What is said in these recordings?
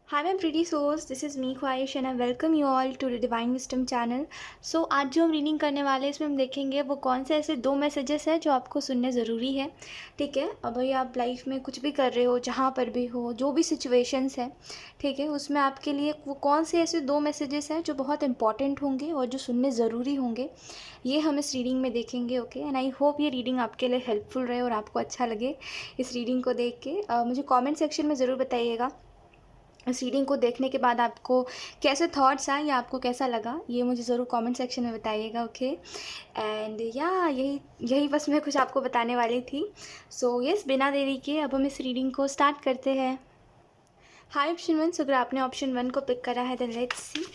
Hi my pretty souls, this is me ख्वाहिश and I welcome you all to the Divine Wisdom channel. So आज जो हम reading करने वाले हैं इसमें हम देखेंगे वो कौन से ऐसे दो मैसेजेस हैं जो आपको सुनने ज़रूरी है। ठीक है, अब भाई आप लाइफ में कुछ भी कर रहे हो, जहाँ पर भी हो, जो भी सिचुएशंस है, ठीक है, उसमें आपके लिए वो कौन से ऐसे दो मैसेजेस हैं जो बहुत इंपॉर्टेंट होंगे और जो सुनने ज़रूरी होंगे, ये हम इस रीडिंग में देखेंगे। ओके, एंड आई होप ये रीडिंग आपके लिए हेल्पफुल रहे और आपको अच्छा लगे इस रीडिंग को देख के। मुझे कॉमेंट सेक्शन में ज़रूर बताइएगा इस रीडिंग को देखने के बाद आपको कैसे थॉट्स आए या आपको कैसा लगा, ये मुझे ज़रूर कमेंट सेक्शन में बताइएगा। ओके, एंड या यही यही बस मैं कुछ आपको बताने वाली थी। सो यस, बिना देरी के अब हम इस रीडिंग को स्टार्ट करते हैं। हाय ऑप्शन 1, अगर आपने ऑप्शन 1 को पिक करा है देन लेट्स सी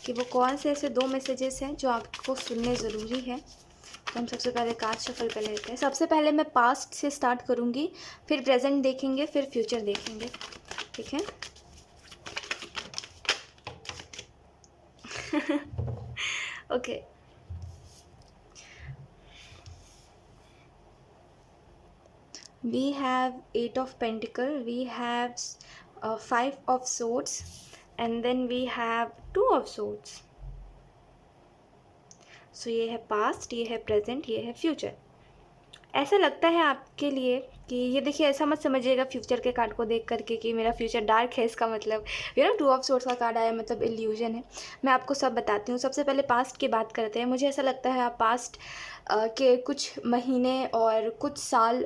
कि वो कौन से ऐसे दो मैसेजेस हैं जो आपको सुनने ज़रूरी है। तो हम सबसे पहले कार्ड शफल कर लेते हैं। सबसे पहले मैं पास्ट से स्टार्ट करूँगी, फिर प्रेजेंट देखेंगे, फिर फ्यूचर देखेंगे। ठीक है okay, we have 8 of Pentacle, we have 5 of Swords, and then we have 2 of Swords. सो ये है पास्ट, ये है प्रेजेंट, ये है फ्यूचर। ऐसा लगता है आपके लिए कि ये देखिए, ऐसा मत समझिएगा फ्यूचर के कार्ड को देख करके कि मेरा फ्यूचर डार्क है, इसका मतलब 2 of Swords का कार्ड आया मतलब इल्यूजन है। मैं आपको सब बताती हूँ। सबसे पहले पास्ट की बात करते हैं। मुझे ऐसा लगता है आप पास्ट के कुछ महीने और कुछ साल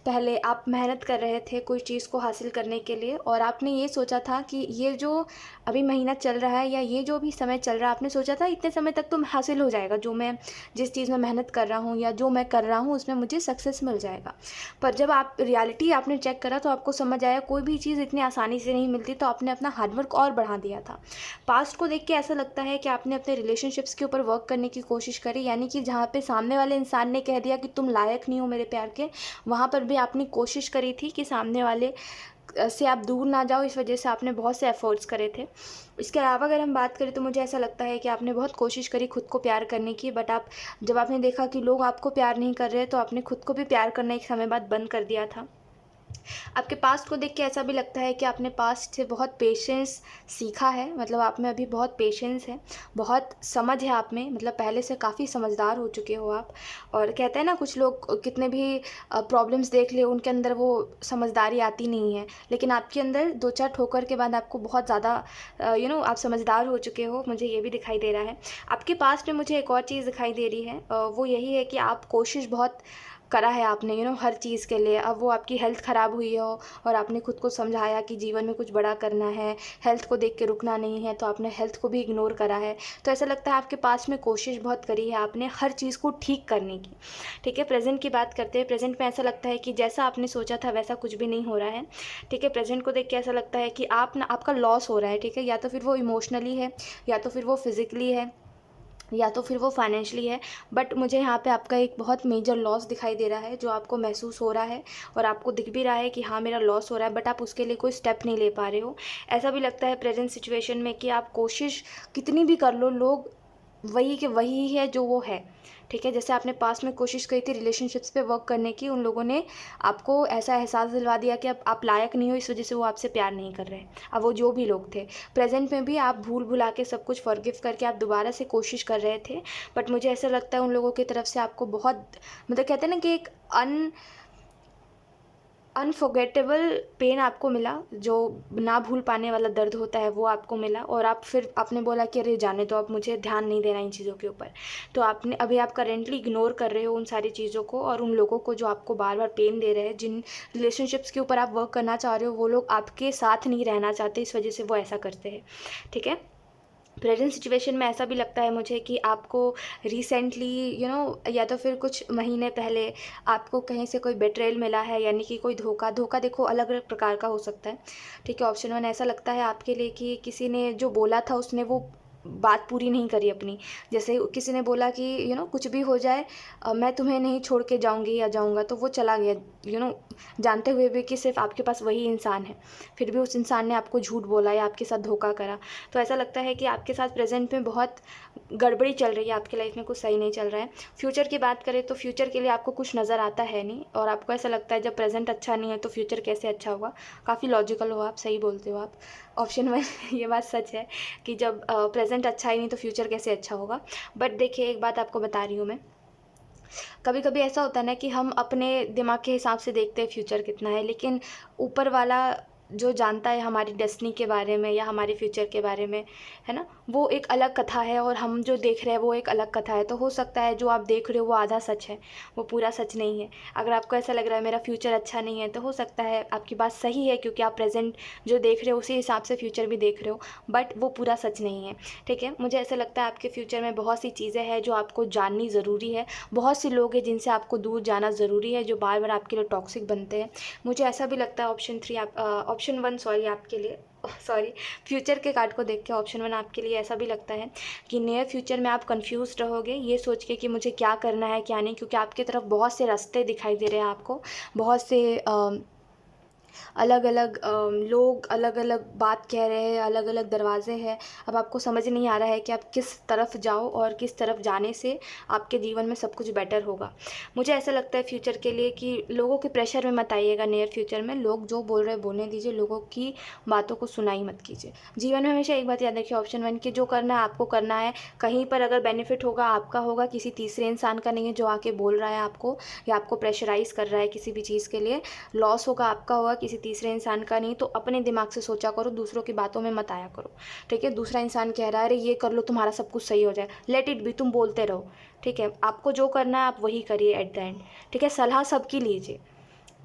पहले आप मेहनत कर रहे थे कोई चीज़ को हासिल करने के लिए, और आपने ये सोचा था कि ये जो अभी महीना चल रहा है या ये जो भी समय चल रहा है, आपने सोचा था इतने समय तक तो हासिल हो जाएगा, जो मैं जिस चीज़ में मेहनत कर रहा हूँ या जो मैं कर रहा हूँ उसमें मुझे सक्सेस मिल जाएगा। पर जब आप रियलिटी आपने चेक करा तो आपको समझ आया कोई भी चीज़ इतनी आसानी से नहीं मिलती, तो आपने अपना हार्डवर्क और बढ़ा दिया था। पास्ट को देख के ऐसा लगता है कि आपने अपने रिलेशनशिप्स के ऊपर वर्क करने की कोशिश करी, यानी कि जहाँ पे सामने वाले इंसान ने कह दिया कि तुम लायक नहीं हो मेरे प्यार के, वहाँ पर भी आपने कोशिश करी थी कि सामने वाले से आप दूर ना जाओ। इस वजह से आपने बहुत से एफर्ट्स करे थे। इसके अलावा अगर हम बात करें तो मुझे ऐसा लगता है कि आपने बहुत कोशिश करी खुद को प्यार करने की, बट आप जब आपने देखा कि लोग आपको प्यार नहीं कर रहे तो आपने खुद को भी प्यार करना एक समय बाद बंद कर दिया था। आपके पास्ट को देख के ऐसा भी लगता है कि आपने पास्ट से बहुत पेशेंस सीखा है, मतलब आप में अभी बहुत पेशेंस है, बहुत समझ है आप में, मतलब पहले से काफ़ी समझदार हो चुके हो आप। और कहते हैं ना, कुछ लोग कितने भी प्रॉब्लम्स देख ले उनके अंदर वो समझदारी आती नहीं है, लेकिन आपके अंदर 2-4 ठोकर के बाद आपको बहुत ज़्यादा आप समझदार हो चुके हो, मुझे ये भी दिखाई दे रहा है। आपके पास्ट में मुझे एक और चीज़ दिखाई दे रही है, वो यही है कि आप कोशिश बहुत करा है आपने हर चीज़ के लिए। अब वो आपकी हेल्थ ख़राब हुई हो और आपने खुद को समझाया कि जीवन में कुछ बड़ा करना है, हेल्थ को देख के रुकना नहीं है, तो आपने हेल्थ को भी इग्नोर करा है। तो ऐसा लगता है आपके पास में कोशिश बहुत करी है आपने हर चीज़ को ठीक करने की। ठीक है, प्रेजेंट की बात करते हैं। प्रेजेंट में ऐसा लगता है कि जैसा आपने सोचा था वैसा कुछ भी नहीं हो रहा है। ठीक है, प्रेजेंट को देख के ऐसा लगता है कि आपका लॉस हो रहा है। ठीक है, या तो फिर वो इमोशनली है, या तो फिर वो फिज़िकली है, या तो फिर वो फाइनेंशियली है, बट मुझे यहाँ पे आपका एक बहुत मेजर लॉस दिखाई दे रहा है जो आपको महसूस हो रहा है, और आपको दिख भी रहा है कि हाँ मेरा लॉस हो रहा है, बट आप उसके लिए कोई स्टेप नहीं ले पा रहे हो। ऐसा भी लगता है प्रेजेंट सिचुएशन में कि आप कोशिश कितनी भी कर लो, लोग वही के वही है जो वो है। ठीक है, जैसे आपने पास में कोशिश करी थी रिलेशनशिप्स पे वर्क करने की, उन लोगों ने आपको ऐसा एहसास दिलवा दिया कि अब आप लायक नहीं हो, इस वजह से वो आपसे प्यार नहीं कर रहे। अब वो जो भी लोग थे, प्रेजेंट में भी आप भूल भुला के सब कुछ फॉरगिव करके आप दोबारा से कोशिश कर रहे थे, बट मुझे ऐसा लगता है उन लोगों की तरफ से आपको बहुत, मतलब कहते हैं ना कि एक अनफॉरगेटेबल पेन आपको मिला, जो ना भूल पाने वाला दर्द होता है वो आपको मिला, और आप फिर आपने बोला कि अरे जाने दो, अब मुझे ध्यान नहीं देना इन चीज़ों के ऊपर। तो आपने अभी आप करेंटली इग्नोर कर रहे हो उन सारी चीज़ों को, और उन लोगों को जो आपको बार बार पेन दे रहे हैं, जिन रिलेशनशिप्स के ऊपर आप वर्क करना चाह रहे हो, वो लोग आपके साथ नहीं रहना चाहते, इस वजह से वो ऐसा करते हैं। ठीक है, प्रेजेंट सिचुएशन में ऐसा भी लगता है मुझे कि आपको रिसेंटली या तो फिर कुछ महीने पहले आपको कहीं से कोई बेट्रेल मिला है, यानी कि कोई धोखा। धोखा देखो अलग अलग प्रकार का हो सकता है। ठीक है, ऑप्शन 1 ऐसा लगता है आपके लिए कि किसी ने जो बोला था उसने वो बात पूरी नहीं करी अपनी। जैसे किसी ने बोला कि कुछ भी हो जाए मैं तुम्हें नहीं छोड़ के जाऊंगी या जाऊंगा, तो वो चला गया, जानते हुए भी कि सिर्फ आपके पास वही इंसान है, फिर भी उस इंसान ने आपको झूठ बोला या आपके साथ धोखा करा। तो ऐसा लगता है कि आपके साथ प्रेजेंट में बहुत गड़बड़ी चल रही है, आपकी लाइफ में कुछ सही नहीं चल रहा है। फ्यूचर की बात करें तो फ्यूचर के लिए आपको कुछ नज़र आता है नहीं, और आपको ऐसा लगता है जब प्रेजेंट अच्छा नहीं है तो फ्यूचर कैसे अच्छा होगा। काफ़ी लॉजिकल हो आप, सही बोलते हो आप। ऑप्शन 1 ये बात सच है कि जब प्रेजेंट अच्छा ही नहीं तो फ्यूचर कैसे अच्छा होगा। बट देखिए, एक बात आपको बता रही हूँ मैं, कभी कभी ऐसा होता है ना कि हम अपने दिमाग के हिसाब से देखते हैं फ्यूचर कितना है, लेकिन ऊपर वाला जो जानता है हमारी डेस्टिनी के बारे में या हमारे फ्यूचर के बारे में, है ना, वो एक अलग कथा है, और हम जो देख रहे हैं वो एक अलग कथा है। तो हो सकता है जो आप देख रहे हो वो आधा सच है, वो पूरा सच नहीं है। अगर आपको ऐसा लग रहा है मेरा फ्यूचर अच्छा नहीं है, तो हो सकता है आपकी बात सही है, क्योंकि आप प्रेजेंट जो देख रहे हो उसी हिसाब से फ्यूचर भी देख रहे हो, बट वो पूरा सच नहीं है। ठीक है, मुझे ऐसा लगता है आपके फ्यूचर में बहुत सी चीज़ें हैं जो आपको जाननी ज़रूरी है, बहुत से लोग हैं जिनसे आपको दूर जाना ज़रूरी है, जो बार बार आपके लिए टॉक्सिक बनते हैं। मुझे ऐसा भी लगता है ऑप्शन 1 सॉरी आपके लिए सॉरी फ्यूचर के कार्ड को देख के ऑप्शन 1 आपके लिए ऐसा भी लगता है कि नियर फ्यूचर में आप कंफ्यूज रहोगे ये सोच के कि मुझे क्या करना है क्या नहीं, क्योंकि आपकी तरफ बहुत से रास्ते दिखाई दे रहे हैं आपको, बहुत से अलग अलग लोग अलग अलग बात कह रहे हैं, अलग अलग दरवाजे हैं। अब आपको समझ नहीं आ रहा है कि आप किस तरफ जाओ और किस तरफ जाने से आपके जीवन में सब कुछ बेटर होगा। मुझे ऐसा लगता है फ्यूचर के लिए कि लोगों के प्रेशर में मत आइएगा। नियर फ्यूचर में लोग जो बोल रहे हैं बोलने दीजिए, लोगों की बातों को सुनाई मत कीजिए। जीवन में हमेशा एक बात याद रखिए, ऑप्शन 1 की जो करना है आपको करना है। कहीं पर अगर बेनिफिट होगा आपका होगा, किसी तीसरे इंसान का नहीं है जो आके बोल रहा है आपको या आपको प्रेशराइज़ कर रहा है किसी भी चीज़ के लिए। लॉस होगा आपका होगा, किसी तीसरे इंसान का नहीं। तो अपने दिमाग से सोचा करो, दूसरों की बातों में मत आया करो। ठीक है, दूसरा इंसान कह रहा है अरे ये कर लो तुम्हारा सब कुछ सही हो जाए, लेट इट बी, तुम बोलते रहो। ठीक है, आपको जो करना है आप वही करिए एट द एंड। ठीक है, सलाह सबकी लीजिए,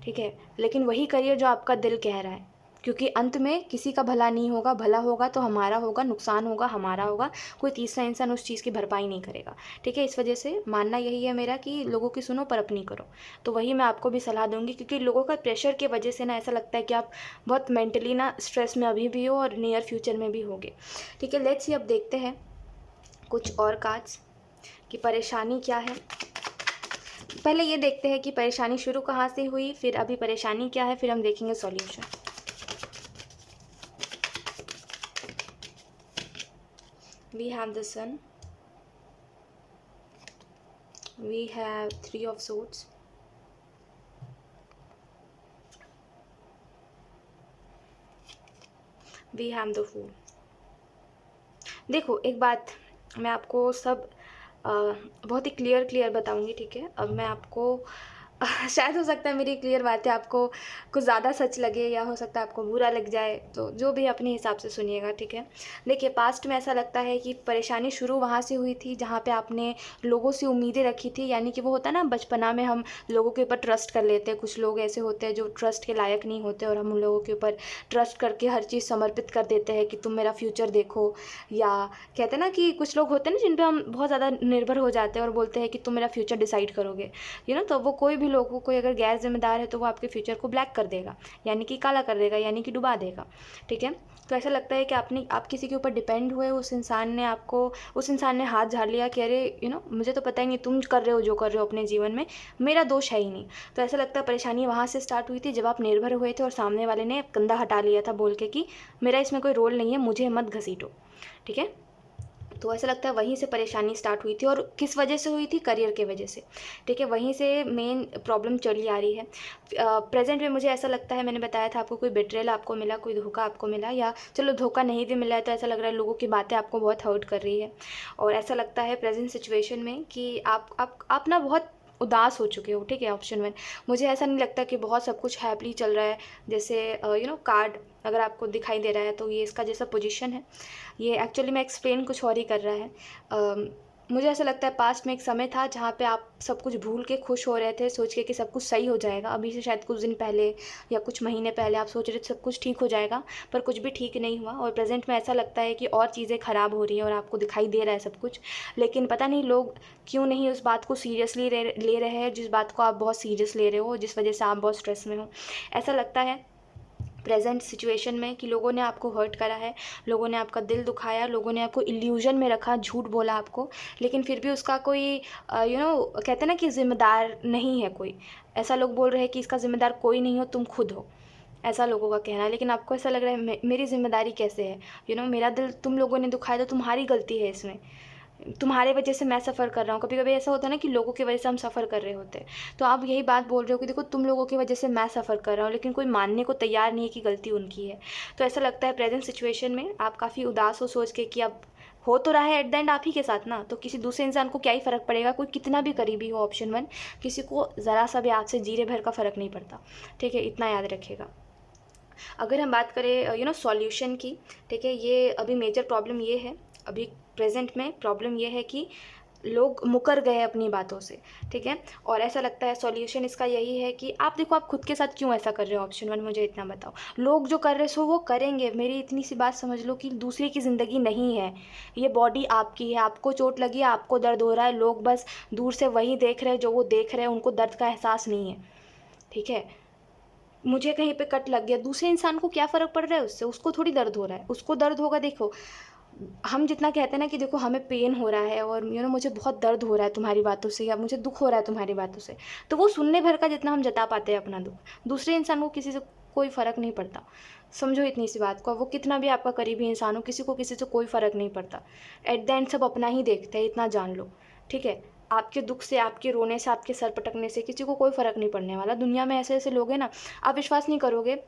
ठीक है, लेकिन वही करिए जो आपका दिल कह रहा है, क्योंकि अंत में किसी का भला नहीं होगा। भला होगा तो हमारा होगा, नुकसान होगा हमारा होगा, कोई तीसरा इंसान उस चीज़ की भरपाई नहीं करेगा। ठीक है, इस वजह से मानना यही है मेरा कि लोगों की सुनो पर अपनी करो। तो वही मैं आपको भी सलाह दूंगी, क्योंकि लोगों का प्रेशर की वजह से ना ऐसा लगता है कि आप बहुत मेंटली ना स्ट्रेस में अभी भी हो और नियर फ्यूचर में भी होगे। ठीक है, लेट्स सी अब देखते हैं कुछ और कार्ड्स कि परेशानी क्या है। पहले ये देखते हैं कि परेशानी शुरू कहाँ से हुई, फिर अभी परेशानी क्या है, फिर हम देखेंगे solution. We have the Sun, we have 3 of Swords, we have the Fool। देखो एक बात मैं आपको सब बहुत ही क्लियर बताऊंगी। ठीक है, अब मैं आपको शायद हो सकता है मेरी क्लियर बातें आपको कुछ ज़्यादा सच लगे, या हो सकता है आपको बुरा लग जाए, तो जो भी अपने हिसाब से सुनिएगा। ठीक है, देखिए पास्ट में ऐसा लगता है कि परेशानी शुरू वहाँ से हुई थी जहाँ पे आपने लोगों से उम्मीदें रखी थी। यानी कि वो होता है ना, बचपना में हम लोगों के ऊपर ट्रस्ट कर लेते हैं। कुछ लोग ऐसे होते हैं जो ट्रस्ट के लायक नहीं होते, और हम उन लोगों के ऊपर ट्रस्ट करके हर चीज़ समर्पित कर देते हैं कि तुम मेरा फ्यूचर देखो। या कहते हैं ना कि कुछ लोग होते हैं ना जिन पर हम बहुत ज़्यादा निर्भर हो जाते हैं और बोलते हैं कि तुम मेरा फ्यूचर डिसाइड करोगे। तो वो कोई भी लोग, कोई अगर गैर जिम्मेदार है तो वो आपके फ्यूचर को ब्लैक कर देगा, यानी कि काला कर देगा, यानी कि डुबा देगा। ठीक है, तो ऐसा लगता है कि आप किसी के ऊपर डिपेंड हुए, उस इंसान ने हाथ झाड़ लिया कि अरे मुझे तो पता ही नहीं, तुम कर रहे हो जो कर रहे हो अपने जीवन में, मेरा दोष है ही नहीं। तो ऐसा लगता है परेशानी वहाँ से स्टार्ट हुई थी जब आप निर्भर हुए थे और सामने वाले ने कंधा हटा लिया था बोल के कि मेरा इसमें कोई रोल नहीं है, मुझे मत घसीटो। ठीक है, तो ऐसा लगता है वहीं से परेशानी स्टार्ट हुई थी, और किस वजह से हुई थी, करियर के वजह से। ठीक है, वहीं से मेन प्रॉब्लम चली आ रही है। प्रेजेंट में मुझे ऐसा लगता है, मैंने बताया था आपको, कोई बेट्रेल आपको मिला, कोई धोखा आपको मिला, या चलो धोखा नहीं भी मिला है तो ऐसा लग रहा है लोगों की बातें आपको बहुत हर्ट कर रही है। और ऐसा लगता है प्रेजेंट सिचुएशन में कि आप ना बहुत उदास हो चुके हो। ठीक है, ऑप्शन 1, मुझे ऐसा नहीं लगता कि बहुत सब कुछ हैप्पी चल रहा है। जैसे कार्ड अगर आपको दिखाई दे रहा है तो ये इसका जैसा पोजीशन है, ये एक्चुअली मैं एक्सप्लेन कुछ और ही कर रहा है। मुझे ऐसा लगता है पास्ट में एक समय था जहाँ पे आप सब कुछ भूल के खुश हो रहे थे, सोच के कि सब कुछ सही हो जाएगा। अभी से शायद कुछ दिन पहले या कुछ महीने पहले आप सोच रहे थे सब कुछ ठीक हो जाएगा, पर कुछ भी ठीक नहीं हुआ। और प्रेजेंट में ऐसा लगता है कि और चीज़ें ख़राब हो रही हैं और आपको दिखाई दे रहा है सब कुछ, लेकिन पता नहीं लोग क्यों नहीं उस बात को सीरियसली ले रहे हैं, जिस बात को आप बहुत सीरियस ले रहे हो, जिस वजह से आप बहुत स्ट्रेस में हो। ऐसा लगता है प्रेजेंट सिचुएशन में कि लोगों ने आपको हर्ट करा है, लोगों ने आपका दिल दुखाया, लोगों ने आपको इल्यूजन में रखा, झूठ बोला आपको, लेकिन फिर भी उसका कोई कहते हैं ना कि ज़िम्मेदार नहीं है कोई। ऐसा लोग बोल रहे हैं कि इसका ज़िम्मेदार कोई नहीं हो, तुम खुद हो, ऐसा लोगों का कहना है। लेकिन आपको ऐसा लग रहा है मेरी ज़िम्मेदारी कैसे है? मेरा दिल तुम लोगों ने दुखाया तो तुम्हारी गलती है इसमें, तुम्हारे वजह से मैं सफ़र कर रहा हूँ। कभी कभी ऐसा होता है ना कि लोगों की वजह से हम सफ़र कर रहे होते हैं, तो आप यही बात बोल रहे हो कि देखो तुम लोगों की वजह से मैं सफ़र कर रहा हूँ, लेकिन कोई मानने को तैयार नहीं है कि गलती उनकी है। तो ऐसा लगता है प्रेजेंट सिचुएशन में आप काफ़ी उदास हो सोच के कि अब हो तो रहा है एट द एंड आप ही के साथ ना, तो किसी दूसरे इंसान को क्या ही फ़र्क पड़ेगा, कोई कितना भी करीबी हो। ऑप्शन 1, किसी को ज़रा सा भी आपसे जीरे भर का फ़र्क नहीं पड़ता, ठीक है, इतना याद रखिएगा। अगर हम बात करें सॉल्यूशन की, ठीक है, ये अभी मेजर प्रॉब्लम ये है, अभी प्रेजेंट में प्रॉब्लम ये है कि लोग मुकर गए अपनी बातों से, ठीक है। और ऐसा लगता है सॉल्यूशन इसका यही है कि आप देखो आप खुद के साथ क्यों ऐसा कर रहे हो। ऑप्शन 1 मुझे इतना बताओ, लोग जो कर रहे सो वो करेंगे, मेरी इतनी सी बात समझ लो कि दूसरे की ज़िंदगी नहीं है, ये बॉडी आपकी है, आपको चोट लगी है, आपको दर्द हो रहा है, लोग बस दूर से वही देख रहे हैं जो वो देख रहे हैं, उनको दर्द का एहसास नहीं है, ठीक है। मुझे कहीं पे कट लग गया, दूसरे इंसान को क्या फ़र्क पड़ रहा है उससे, उसको थोड़ी दर्द हो रहा है, उसको दर्द होगा। देखो हम जितना कहते हैं ना कि देखो हमें पेन हो रहा है और मुझे बहुत दर्द हो रहा है तुम्हारी बातों से, या मुझे दुख हो रहा है तुम्हारी बातों से, तो वो सुनने भर का जितना हम जता पाते हैं अपना दुख, दूसरे इंसान को किसी से कोई फ़र्क नहीं पड़ता। समझो इतनी सी बात को, वो कितना भी आपका करीबी इंसान हो, किसी को किसी से कोई फ़र्क नहीं पड़ता। एट द एंड सब अपना ही देखते हैं, इतना जान लो, ठीक है। आपके दुख से, आपके रोने से, आपके सर पटकने से किसी को कोई फ़र्क नहीं पड़ने वाला। दुनिया में ऐसे ऐसे लोग हैं ना, आप विश्वास नहीं करोगे,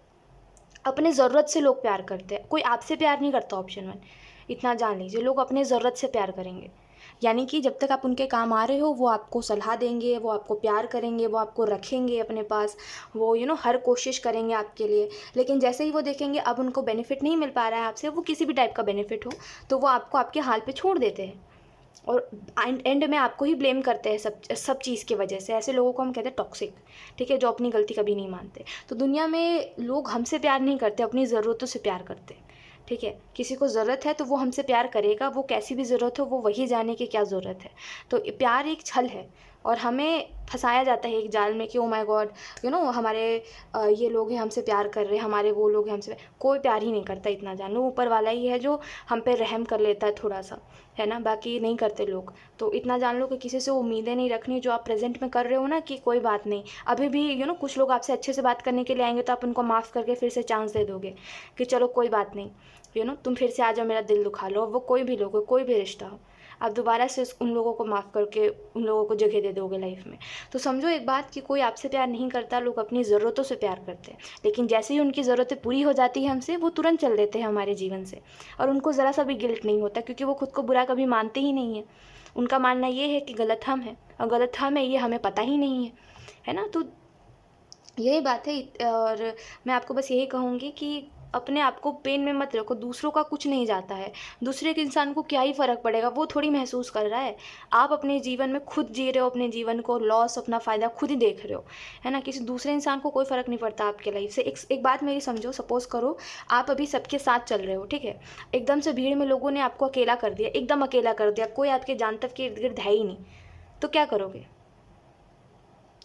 अपने ज़रूरत से लोग प्यार करते हैं, कोई आपसे प्यार नहीं करता। ऑप्शन 1 इतना जान लीजिए, लोग अपने ज़रूरत से प्यार करेंगे, यानी कि जब तक आप उनके काम आ रहे हो वो आपको सलाह देंगे, वो आपको प्यार करेंगे, वो आपको रखेंगे अपने पास, वो हर कोशिश करेंगे आपके लिए। लेकिन जैसे ही वो देखेंगे अब उनको बेनिफिट नहीं मिल पा रहा है आपसे, वो किसी भी टाइप का बेनिफिट हो, तो वो आपको आपके हाल पे छोड़ देते हैं और एंड में आपको ही ब्लेम करते हैं सब सब चीज़ की वजह से। ऐसे लोगों को हम कहते हैं टॉक्सिक, ठीक है, जो अपनी गलती कभी नहीं मानते। तो दुनिया में लोग हमसे प्यार नहीं करते, अपनी ज़रूरतों से प्यार करते हैं, ठीक है। किसी को ज़रूरत है तो वो हमसे प्यार करेगा, वो कैसी भी ज़रूरत हो वो वही जाने की क्या ज़रूरत है। तो प्यार एक छल है और हमें फंसाया जाता है एक जाल में कि ओ माय गॉड हमारे ये लोग हैं हमसे प्यार कर रहे हैं, हमारे वो लोग हैं हमसे, कोई प्यार ही नहीं करता, इतना जान लो। ऊपर वाला ही है जो हम पे रहम कर लेता है थोड़ा सा, है ना, बाकी नहीं करते लोग। तो इतना जान लो कि किसी से उम्मीदें नहीं रखनी, जो आप प्रेजेंट में कर रहे हो ना कि कोई बात नहीं, अभी भी कुछ लोग आपसे अच्छे से बात करने के लिए आएंगे तो आप उनको माफ़ करके फिर से चांस दे दोगे कि चलो कोई बात नहीं, तुम फिर से आ जाओ, मेरा दिल दुखा लो। वो कोई भी लोग हो, कोई भी रिश्ता हो, आप दोबारा से उन लोगों को माफ़ करके उन लोगों को जगह दे दोगे लाइफ में। तो समझो एक बात कि कोई आपसे प्यार नहीं करता, लोग अपनी ज़रूरतों से प्यार करते हैं, लेकिन जैसे ही उनकी ज़रूरतें पूरी हो जाती है हमसे, वो तुरंत चल देते हैं हमारे जीवन से, और उनको ज़रा सा भी गिल्ट नहीं होता क्योंकि वो खुद को बुरा कभी मानते ही नहीं है। उनका मानना ये है कि गलत हम हैं, और गलत हम है ये हमें पता ही नहीं है ना। तो यही बात है। और मैं आपको बस यही कहूँगी कि अपने आप को पेन में मत रखो, दूसरों का कुछ नहीं जाता है, दूसरे के इंसान को क्या ही फ़र्क पड़ेगा, वो थोड़ी महसूस कर रहा है। आप अपने जीवन में खुद जी रहे हो, अपने जीवन को लॉस अपना फ़ायदा खुद ही देख रहे हो, है ना। किसी दूसरे इंसान को कोई फ़र्क नहीं पड़ता आपके लाइफ से। एक बात मेरी समझो, सपोज़ करो आप अभी सबके साथ चल रहे हो, ठीक है, एकदम से भीड़ में लोगों ने आपको अकेला कर दिया, एकदम अकेला कर दिया, कोई आपके जान तक के इर्द गिर्द है ही नहीं, तो क्या करोगे?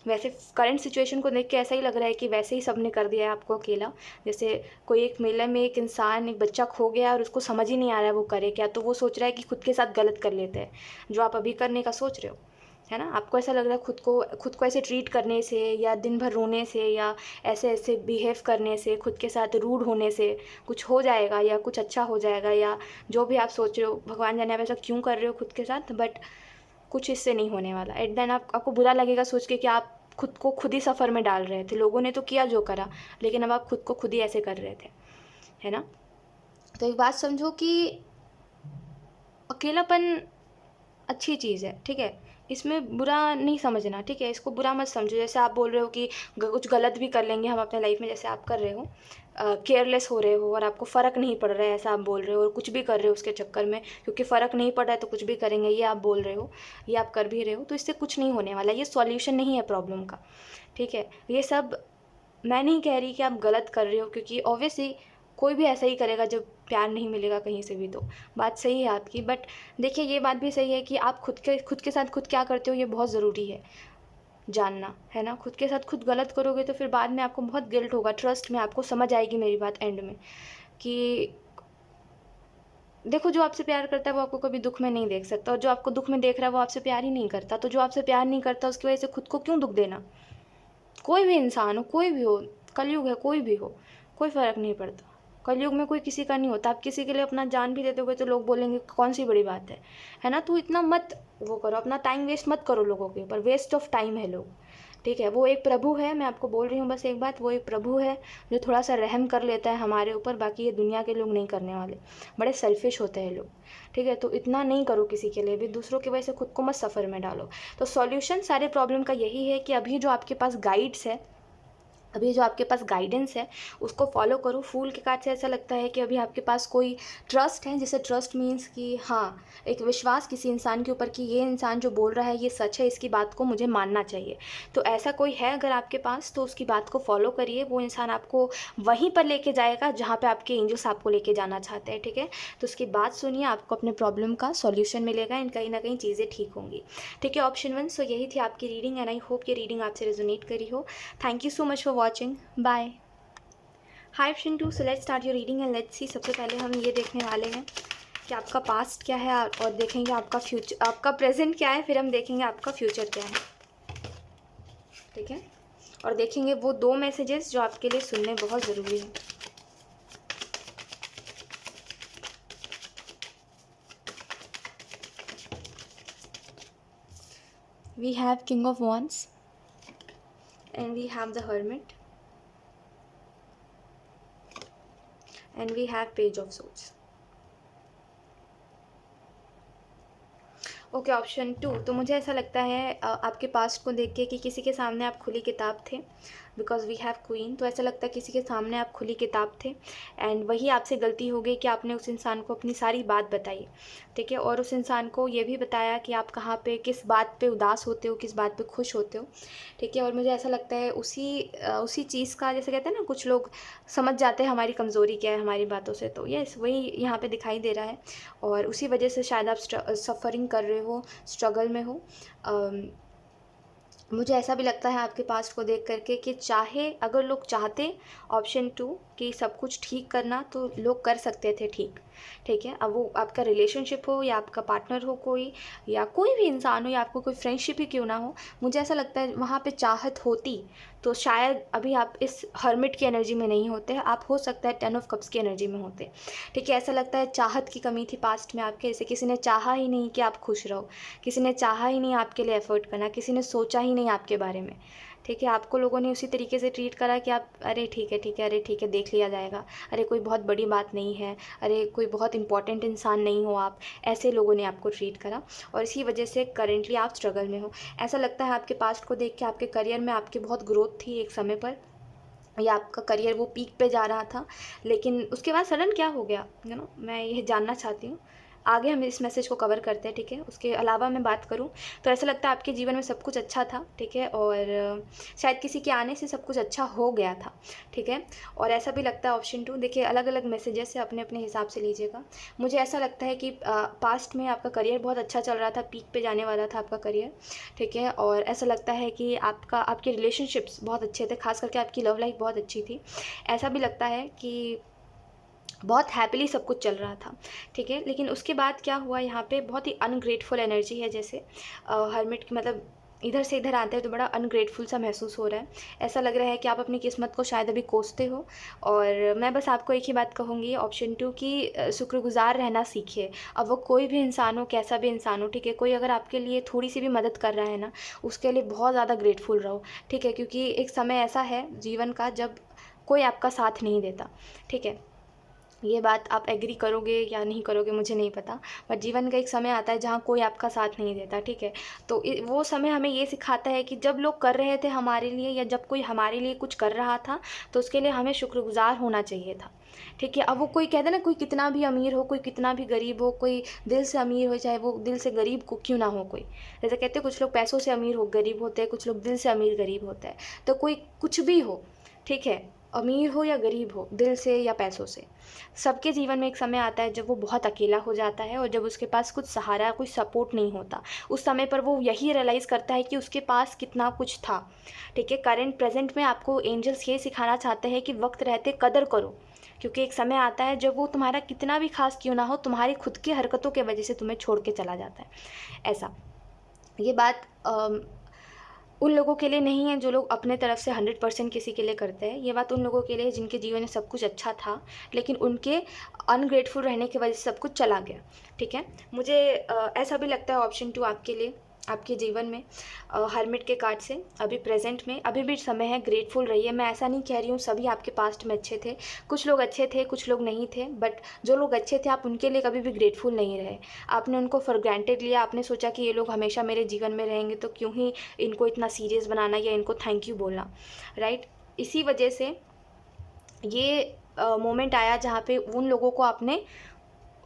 वैसे करंट सिचुएशन को देख के ऐसा ही लग रहा है कि वैसे ही सब ने कर दिया है आपको अकेला। जैसे कोई एक मेले में एक इंसान, एक बच्चा खो गया और उसको समझ ही नहीं आ रहा है वो करे क्या, तो वो सोच रहा है कि खुद के साथ गलत कर लेते हैं, जो आप अभी करने का सोच रहे हो, है ना। आपको ऐसा लग रहा है खुद को ऐसे ट्रीट करने से, या दिन भर रोने से, या ऐसे ऐसे बिहेव करने से, खुद के साथ रूड होने से कुछ हो जाएगा या कुछ अच्छा हो जाएगा, या जो भी आप सोच रहे हो, भगवान जाने आप ऐसा क्यों कर रहे हो खुद के साथ, बट कुछ इससे नहीं होने वाला। एट देन आपको बुरा लगेगा सोच के कि आप खुद को खुद ही सफ़र में डाल रहे थे, लोगों ने तो किया जो करा, लेकिन अब आप खुद को खुद ही ऐसे कर रहे थे, है ना। तो एक बात समझो कि अकेलापन अच्छी चीज़ है, ठीक है, इसमें बुरा नहीं समझना, ठीक है, इसको बुरा मत समझो। जैसे आप बोल रहे हो कि कुछ गलत भी कर लेंगे हम अपने लाइफ में, जैसे आप कर रहे हो, केयरलेस हो रहे हो और आपको फ़र्क नहीं पड़ रहा है, ऐसा आप बोल रहे हो, और कुछ भी कर रहे हो उसके चक्कर में, क्योंकि फ़र्क नहीं पड़ रहा है तो कुछ भी करेंगे, ये आप बोल रहे हो, ये आप कर भी रहे हो, तो इससे कुछ नहीं होने वाला, ये सॉल्यूशन नहीं है प्रॉब्लम का, ठीक है। ये सब मैं नहीं कह रही कि आप गलत कर रहे हो, क्योंकि ऑब्वियसली कोई भी ऐसा ही करेगा जब प्यार नहीं मिलेगा कहीं से भी, तो बात सही है आपकी। बट देखिए ये बात भी सही है कि आप खुद के साथ खुद क्या करते हो ये बहुत ज़रूरी है। जानना, है ना। खुद के साथ खुद गलत करोगे तो फिर बाद में आपको बहुत गिल्ट होगा। ट्रस्ट में आपको समझ आएगी मेरी बात एंड में, कि देखो जो आपसे प्यार करता है वो आपको कभी दुख में नहीं देख सकता, और जो आपको दुख में देख रहा है वो आपसे प्यार ही नहीं करता। तो जो आपसे प्यार नहीं करता उसकी वजह से खुद को क्यों दुख देना। कोई भी इंसान हो, कोई भी हो, कलयुग है, कोई भी हो, कोई फ़र्क नहीं पड़ता। कलयुग में कोई किसी का नहीं होता। आप किसी के लिए अपना जान भी देते हो तो लोग बोलेंगे कौन सी बड़ी बात है ना। तो इतना मत वो करो, अपना टाइम वेस्ट मत करो लोगों के ऊपर। वेस्ट ऑफ टाइम है लोग, ठीक है। वो एक प्रभु है, मैं आपको बोल रही हूँ बस एक बात, वो एक प्रभु है जो थोड़ा सा रहम कर लेता है हमारे ऊपर, बाकी ये दुनिया के लोग नहीं करने वाले। बड़े सेल्फिश होते हैं लोग, ठीक है। तो इतना नहीं करो किसी के लिए भी, दूसरों की वजह से खुद को मत सफ़र में डालो। तो सॉल्यूशन सारे प्रॉब्लम का यही है कि अभी जो आपके पास गाइड्स है, अभी जो आपके पास गाइडेंस है उसको फॉलो करो। फूल के कार्ड से ऐसा लगता है कि अभी आपके पास कोई ट्रस्ट है, जैसे ट्रस्ट मीन्स कि हाँ, एक विश्वास किसी इंसान के ऊपर कि ये इंसान जो बोल रहा है ये सच है, इसकी बात को मुझे मानना चाहिए। तो ऐसा कोई है अगर आपके पास तो उसकी बात को फॉलो करिए। वो इंसान आपको वहीं पर लेके जाएगा जहाँ पे आपके एंजल्स आपको लेके जाना चाहते हैं, ठीक है। तो उसकी बात सुनिए, आपको अपने प्रॉब्लम का सॉल्यूशन मिलेगा एंड कहीं ना कहीं चीज़ें ठीक होंगी, ठीक है। ऑप्शन 1, सो यही थी आपकी रीडिंग एंड आई होप ये रीडिंग आपसे रेजोनेट करी हो। Thank you so much for watching, bye. Hi option 2, so let's start your reading and let's see. सबसे पहले हम ये देखने वाले हैं कि आपका पास्ट क्या है और देखेंगे आपका फ्यूचर, आपका प्रेजेंट क्या है, फिर हम देखेंगे आपका फ्यूचर क्या है, ठीक है। और देखेंगे वो 2 मैसेजेस जो आपके लिए सुनने बहुत ज़रूरी है। We have king of wands and we have the hermit and we have page of swords. Okay, option 2, तो मुझे ऐसा लगता है आपके पास्ट को देख के कि किसी के सामने आप खुली किताब थे, बिकॉज वी हैव क्वीन। तो ऐसा लगता है किसी के सामने आप खुली किताब थे एंड वही आपसे गलती हो गई कि आपने उस इंसान को अपनी सारी बात बताई, ठीक है। और उस इंसान को ये भी बताया कि आप कहाँ पे किस बात पे उदास होते हो, किस बात पे खुश होते हो, ठीक है। और मुझे ऐसा लगता है उसी चीज़ का, जैसे कहते हैं ना कुछ लोग समझ जाते हैं हमारी कमज़ोरी क्या है हमारी बातों से, तो यस वही यहाँ पे दिखाई दे रहा है। और उसी वजह से शायद आप सफ़रिंग कर रहे हो, स्ट्रगल में हो। मुझे ऐसा भी लगता है आपके पास्ट को देख करके कि चाहे अगर लोग चाहते, ऑप्शन 2, कि सब कुछ ठीक करना तो लोग कर सकते थे ठीक, ठीक है। अब वो आपका रिलेशनशिप हो या आपका पार्टनर हो कोई, या कोई भी इंसान हो, या आपको कोई फ्रेंडशिप ही क्यों ना हो, मुझे ऐसा लगता है वहाँ पे चाहत होती तो शायद अभी आप इस हर्मिट की एनर्जी में नहीं होते, आप हो सकता है 10 ऑफ कप्स की एनर्जी में होते, ठीक है। ऐसा लगता है चाहत की कमी थी पास्ट में आपके, जैसे किसी ने चाहा ही नहीं कि आप खुश रहो, किसी ने चाहा ही नहीं आपके लिए एफर्ट करना, किसी ने सोचा ही नहीं आपके बारे में, ठीक है। आपको लोगों ने उसी तरीके से ट्रीट करा कि आप अरे ठीक है ठीक है, अरे ठीक है देख लिया जाएगा, अरे कोई बहुत बड़ी बात नहीं है, अरे कोई बहुत इंपॉर्टेंट इंसान नहीं हो आप, ऐसे लोगों ने आपको ट्रीट करा। और इसी वजह से करेंटली आप स्ट्रगल में हो। ऐसा लगता है आपके पास्ट को देख के आपके करियर में आपकी बहुत ग्रोथ थी एक समय पर, या आपका करियर वो पीक पे जा रहा था, लेकिन उसके बाद सडन क्या हो गया, मैं ये जानना चाहती हूँ। आगे हम इस मैसेज को कवर करते हैं, ठीक है। उसके अलावा मैं बात करूं तो ऐसा लगता है आपके जीवन में सब कुछ अच्छा था, ठीक है। और शायद किसी के आने से सब कुछ अच्छा हो गया था, ठीक है। और ऐसा भी लगता है ऑप्शन 2, देखिए अलग अलग मैसेजेस से अपने अपने हिसाब से लीजिएगा। मुझे ऐसा लगता है कि पास्ट में आपका करियर बहुत अच्छा चल रहा था, पीक पे जाने वाला था आपका करियर, ठीक है। और ऐसा लगता है कि आपके रिलेशनशिप्स बहुत अच्छे थे, खास करके आपकी लव लाइफ बहुत अच्छी थी। ऐसा भी लगता है कि बहुत हैप्पीली सब कुछ चल रहा था, ठीक है। लेकिन उसके बाद क्या हुआ, यहाँ पे बहुत ही अनग्रेटफुल एनर्जी है, जैसे हर्मिट की, मतलब इधर से इधर आते हैं तो बड़ा अनग्रेटफुल सा महसूस हो रहा है। ऐसा लग रहा है कि आप अपनी किस्मत को शायद अभी कोसते हो। और मैं बस आपको एक ही बात कहूँगी, ऑप्शन 2, कि शुक्रगुजार रहना सीखिए। अब वो कोई भी इंसान हो, कैसा भी इंसान हो, ठीक है। कोई अगर आपके लिए थोड़ी सी भी मदद कर रहा है ना, उसके लिए बहुत ज़्यादा ग्रेटफुल रहो, ठीक है। क्योंकि एक समय ऐसा है जीवन का जब कोई आपका साथ नहीं देता, ठीक है। ये बात आप एग्री करोगे या नहीं करोगे मुझे नहीं पता, बट जीवन का एक समय आता है जहाँ कोई आपका साथ नहीं देता, ठीक है। तो वो समय हमें ये सिखाता है कि जब लोग कर रहे थे हमारे लिए, या जब कोई हमारे लिए कुछ कर रहा था, तो उसके लिए हमें शुक्रगुजार होना चाहिए था, ठीक है। अब वो कोई कहते ना, कोई कितना भी अमीर हो, कोई कितना भी गरीब हो, कोई दिल से अमीर हो चाहे वो दिल से गरीब को क्यों ना हो, कोई जैसे कहते हैं कुछ लोग पैसों से अमीर हो गरीब होते हैं, कुछ लोग दिल से अमीर गरीब होते हैं, तो कोई कुछ भी हो, ठीक है। अमीर हो या गरीब हो, दिल से या पैसों से, सबके जीवन में एक समय आता है जब वो बहुत अकेला हो जाता है और जब उसके पास कुछ सहारा, कोई सपोर्ट नहीं होता। उस समय पर वो यही रियलाइज़ करता है कि उसके पास कितना कुछ था। ठीक है, करंट प्रेजेंट में आपको एंजल्स ये सिखाना चाहते हैं कि वक्त रहते कदर करो, क्योंकि एक समय आता है जब वो तुम्हारा कितना भी खास क्यों ना हो, तुम्हारी खुद की हरकतों की वजह से तुम्हें छोड़ के चला जाता है। ऐसा, ये बात उन लोगों के लिए नहीं है जो लोग अपने तरफ से 100% किसी के लिए करते हैं। ये बात उन लोगों के लिए है जिनके जीवन में सब कुछ अच्छा था, लेकिन उनके अनग्रेटफुल रहने की वजह से सब कुछ चला गया। ठीक है, मुझे ऐसा भी लगता है ऑप्शन 2 आपके लिए, आपके जीवन में हर्मिट के कार्ड से अभी प्रेजेंट में अभी भी समय है, ग्रेटफुल रहिए। मैं ऐसा नहीं कह रही हूँ सभी आपके पास्ट में अच्छे थे, कुछ लोग अच्छे थे, कुछ लोग नहीं थे, बट जो लोग अच्छे थे आप उनके लिए कभी भी ग्रेटफुल नहीं रहे। आपने उनको फॉर ग्रांटेड लिया, आपने सोचा कि ये लोग हमेशा मेरे जीवन में रहेंगे तो क्यों ही इनको इतना सीरियस बनाना या इनको थैंक यू बोलना, राइट। इसी वजह से ये मोमेंट आया जहाँ पे उन लोगों को आपने,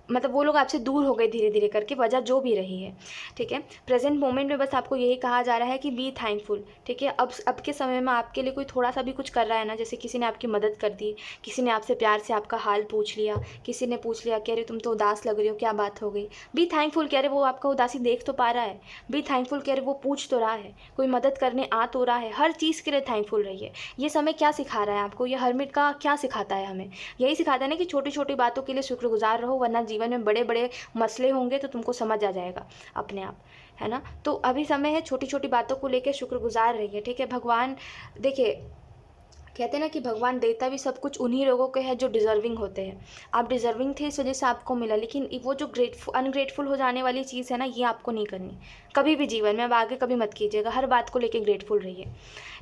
मतलब वो लोग आपसे दूर हो गए धीरे धीरे करके, वजह जो भी रही है। ठीक है, प्रेजेंट मोमेंट में बस आपको यही कहा जा रहा है कि बी थैंकफुल। ठीक है, अब के समय में आपके लिए कोई थोड़ा सा भी कुछ कर रहा है ना, जैसे किसी ने आपकी मदद कर दी, किसी ने आपसे प्यार से आपका हाल पूछ लिया, किसी ने पूछ लिया कि अरे तुम तो उदास लग रही हो, क्या बात हो गई, बी थैंकफुल कि अरे वो आपका उदासी देख तो पा रहा है, बी थैंकफुल कि अरे वो पूछ तो रहा है, कोई मदद करने आ तो रहा है। हर चीज़ के लिए थैंकफुल रहिए। ये समय क्या सिखा रहा है आपको, ये हर्मिट का क्या सिखाता है हमें, यही सिखाता है ना कि छोटी छोटी बातों के लिए शुक्रगुजार रहो, वरना जीवन में बड़े बड़े मसले होंगे तो तुमको समझ आ जाएगा अपने आप, है ना। तो अभी समय है, छोटी छोटी बातों को लेकर शुक्रगुजार रहिए। ठीक है, भगवान, देखिए कहते हैं ना कि भगवान देता भी सब कुछ उन्हीं लोगों को है जो डिज़र्विंग होते हैं। आप डिज़र्विंग थे, इस वजह से आपको मिला, लेकिन वो जो अनग्रेटफुल हो जाने वाली चीज़ है ना, ये आपको नहीं करनी कभी भी जीवन में। अब आगे कभी मत कीजिएगा, हर बात को लेके ग्रेटफुल रहिए।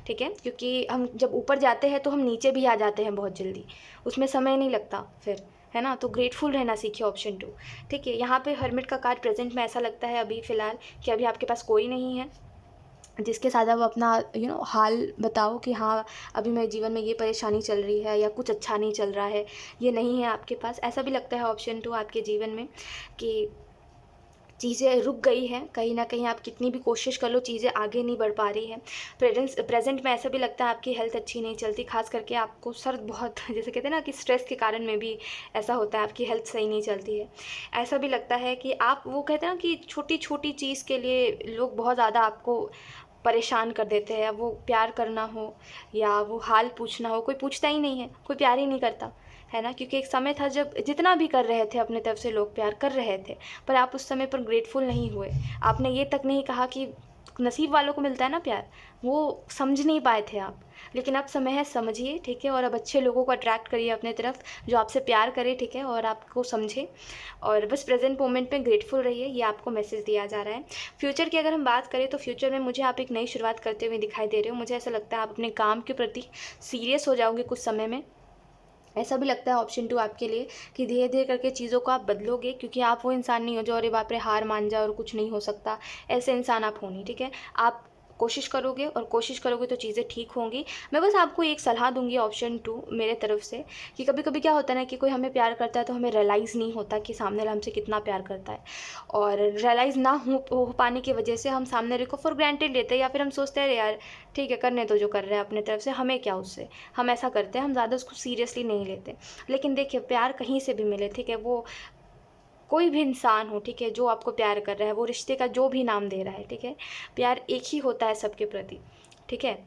ठीक है, क्योंकि हम जब ऊपर जाते हैं तो हम नीचे भी आ जाते हैं बहुत जल्दी, उसमें समय नहीं लगता फिर, है ना। तो ग्रेटफुल रहना सीखिए, ऑप्शन 2। ठीक है, यहाँ पे हर्मिट का कार्ड प्रेजेंट में ऐसा लगता है अभी फ़िलहाल कि अभी आपके पास कोई नहीं है जिसके साथ आप अपना हाल बताओ कि हाँ अभी मेरे जीवन में ये परेशानी चल रही है या कुछ अच्छा नहीं चल रहा है, ये नहीं है आपके पास। ऐसा भी लगता है ऑप्शन 2 आपके जीवन में कि चीज़ें रुक गई हैं, कहीं ना कहीं आप कितनी भी कोशिश कर लो चीज़ें आगे नहीं बढ़ पा रही हैं। प्रेजेंट में ऐसा भी लगता है आपकी हेल्थ अच्छी नहीं चलती, खास करके आपको सर बहुत जैसे कहते हैं ना कि स्ट्रेस के कारण में भी ऐसा होता है, आपकी हेल्थ सही नहीं चलती है। ऐसा भी लगता है कि आप, वो कहते हैं ना कि छोटी छोटी चीज़ के लिए लोग बहुत ज़्यादा आपको परेशान कर देते हैं। वो प्यार करना हो या वो हाल पूछना हो, कोई पूछता ही नहीं है, कोई प्यार ही नहीं करता, है ना। क्योंकि एक समय था जब जितना भी कर रहे थे अपने तरफ से लोग प्यार कर रहे थे, पर आप उस समय पर ग्रेटफुल नहीं हुए। आपने ये तक नहीं कहा कि नसीब वालों को मिलता है ना प्यार, वो समझ नहीं पाए थे आप। लेकिन अब समय है, समझिए। ठीक है, और अब अच्छे लोगों को अट्रैक्ट करिए अपने तरफ जो आपसे प्यार करे, ठीक है, और आपको समझे। और बस प्रेजेंट मोमेंट में ग्रेटफुल रहिए, ये आपको मैसेज दिया जा रहा है। फ्यूचर की अगर हम बात करें तो फ्यूचर में मुझे आप एक नई शुरुआत करते हुए दिखाई दे रहे हो। मुझे ऐसा लगता है आप अपने काम के प्रति सीरियस हो जाओगे कुछ समय में। ऐसा भी लगता है ऑप्शन 2 आपके लिए कि धीरे धीरे करके चीज़ों को आप बदलोगे, क्योंकि आप वो इंसान नहीं हो जो अरे बाप रे हार मान जाओ और कुछ नहीं हो सकता, ऐसे इंसान आप हो नहीं। ठीक है, आप कोशिश करोगे और कोशिश करोगे तो चीज़ें ठीक होंगी। मैं बस आपको एक सलाह दूंगी ऑप्शन 2 मेरे तरफ से, कि कभी कभी क्या होता है ना कि कोई हमें प्यार करता है तो हमें रियलाइज़ नहीं होता कि सामने वाला हमसे कितना प्यार करता है, और रियलाइज़ ना हो पाने की वजह से हम सामने वाले को फॉर ग्रांटेड लेते हैं, या फिर हम सोचते हैं अरे यार ठीक है करने तो जो कर रहे हैं अपने तरफ से, हमें क्या उससे, हम ऐसा करते हैं, हम ज़्यादा उसको सीरियसली नहीं लेते। लेकिन देखिए प्यार कहीं से भी मिले, ठीक है, वो कोई भी इंसान हो, ठीक है, जो आपको प्यार कर रहा है, वो रिश्ते का जो भी नाम दे रहा है, ठीक है, प्यार एक ही होता है सबके प्रति। ठीक है,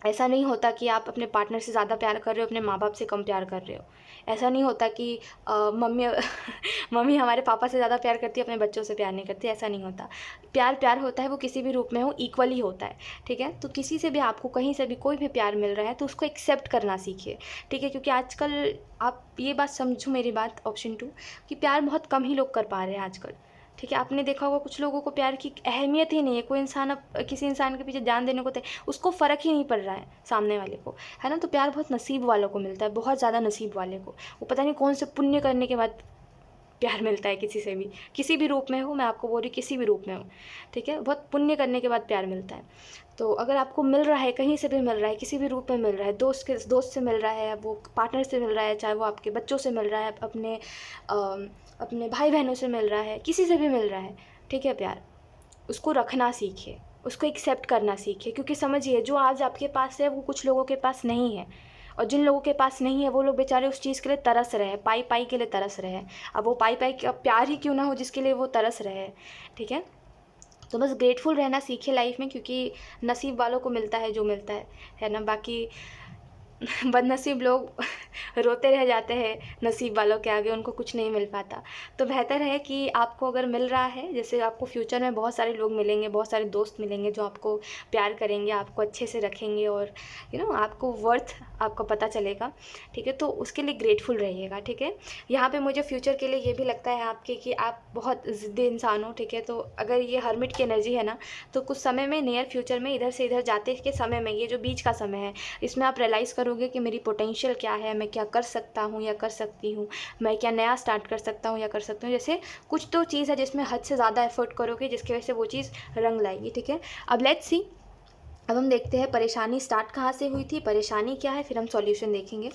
ऐसा नहीं होता कि आप अपने पार्टनर से ज़्यादा प्यार कर रहे हो, अपने माँ बाप से कम प्यार कर रहे हो। ऐसा नहीं होता कि मम्मी मम्मी हमारे पापा से ज़्यादा प्यार करती है, अपने बच्चों से प्यार नहीं करती, ऐसा नहीं होता। प्यार प्यार होता है, वो किसी भी रूप में हो इक्वली होता है। ठीक है, तो किसी से भी आपको कहीं से भी कोई भी प्यार मिल रहा है तो उसको एक्सेप्ट करना सीखिए। ठीक है, क्योंकि आजकल आप ये बात समझो मेरी बात ऑप्शन 2, कि प्यार बहुत कम ही लोग कर पा रहे हैं आजकल। ठीक है, आपने देखा होगा कुछ लोगों को प्यार की अहमियत ही नहीं है, कोई इंसान अब किसी इंसान के पीछे जान देने को उसको फ़र्क ही नहीं पड़ रहा है सामने वाले को, है ना। तो प्यार बहुत नसीब वालों को मिलता है, बहुत ज़्यादा नसीब वाले को, वो पता नहीं कौन से पुण्य करने के बाद प्यार मिलता है किसी से भी, किसी भी रूप में हो, मैं आपको बोल रही किसी भी रूप में हो। ठीक है, बहुत पुण्य करने के बाद प्यार मिलता है। तो अगर आपको मिल रहा है, कहीं से भी मिल रहा है, किसी भी रूप में मिल रहा है, दोस्त से मिल रहा है, वो पार्टनर से मिल रहा है, चाहे वो आपके बच्चों से मिल रहा है, अपने भाई बहनों से मिल रहा है, किसी से भी मिल रहा है, ठीक है, प्यार उसको रखना सीखिए, उसको एक्सेप्ट करना सीखिए। क्योंकि समझिए जो आज आपके पास है वो कुछ लोगों के पास नहीं है। और जिन लोगों के पास नहीं है वो लोग बेचारे उस चीज़ के लिए तरस रहे हैं, पाई पाई के लिए तरस रहे हैं। अब वो पाई पाई का प्यार ही क्यों ना हो जिसके लिए वो तरस रहे हैं, ठीक है। तो बस ग्रेटफुल रहना सीखिए लाइफ में, क्योंकि नसीब वालों को मिलता है जो मिलता है ना। बाकी बदनसीब लोग रोते रह जाते हैं नसीब वालों के आगे, उनको कुछ नहीं मिल पाता। तो बेहतर है कि आपको अगर मिल रहा है, जैसे आपको फ्यूचर में बहुत सारे लोग मिलेंगे, बहुत सारे दोस्त मिलेंगे जो आपको प्यार करेंगे, आपको अच्छे से रखेंगे और आपको वर्थ आपको पता चलेगा, ठीक है। तो उसके लिए ग्रेटफुल रहिएगा, ठीक है। यहाँ पे मुझे फ्यूचर के लिए ये भी लगता है आपके कि आप बहुत ज़िद्दी इंसान हो, ठीक है। तो अगर ये हर्मिट की एनर्जी है ना, तो कुछ समय में नियर फ्यूचर में इधर से इधर जाते के समय में, ये जो बीच का समय है, इसमें आप रियलाइज़ करोगे कि मेरी पोटेंशियल क्या है, मैं क्या कर सकता हूँ या कर सकती हूँ, मैं क्या नया स्टार्ट कर सकता हूँ या कर सकती हूँ। जैसे कुछ तो चीज़ है जिसमें हद से ज़्यादा एफर्ट करोगे, जिसकी वजह से वो चीज़ रंग लाएगी, ठीक है। अब लेट्स सी, अब हम देखते हैं परेशानी स्टार्ट कहाँ से हुई थी, परेशानी क्या है, फिर हम सॉल्यूशन देखेंगे।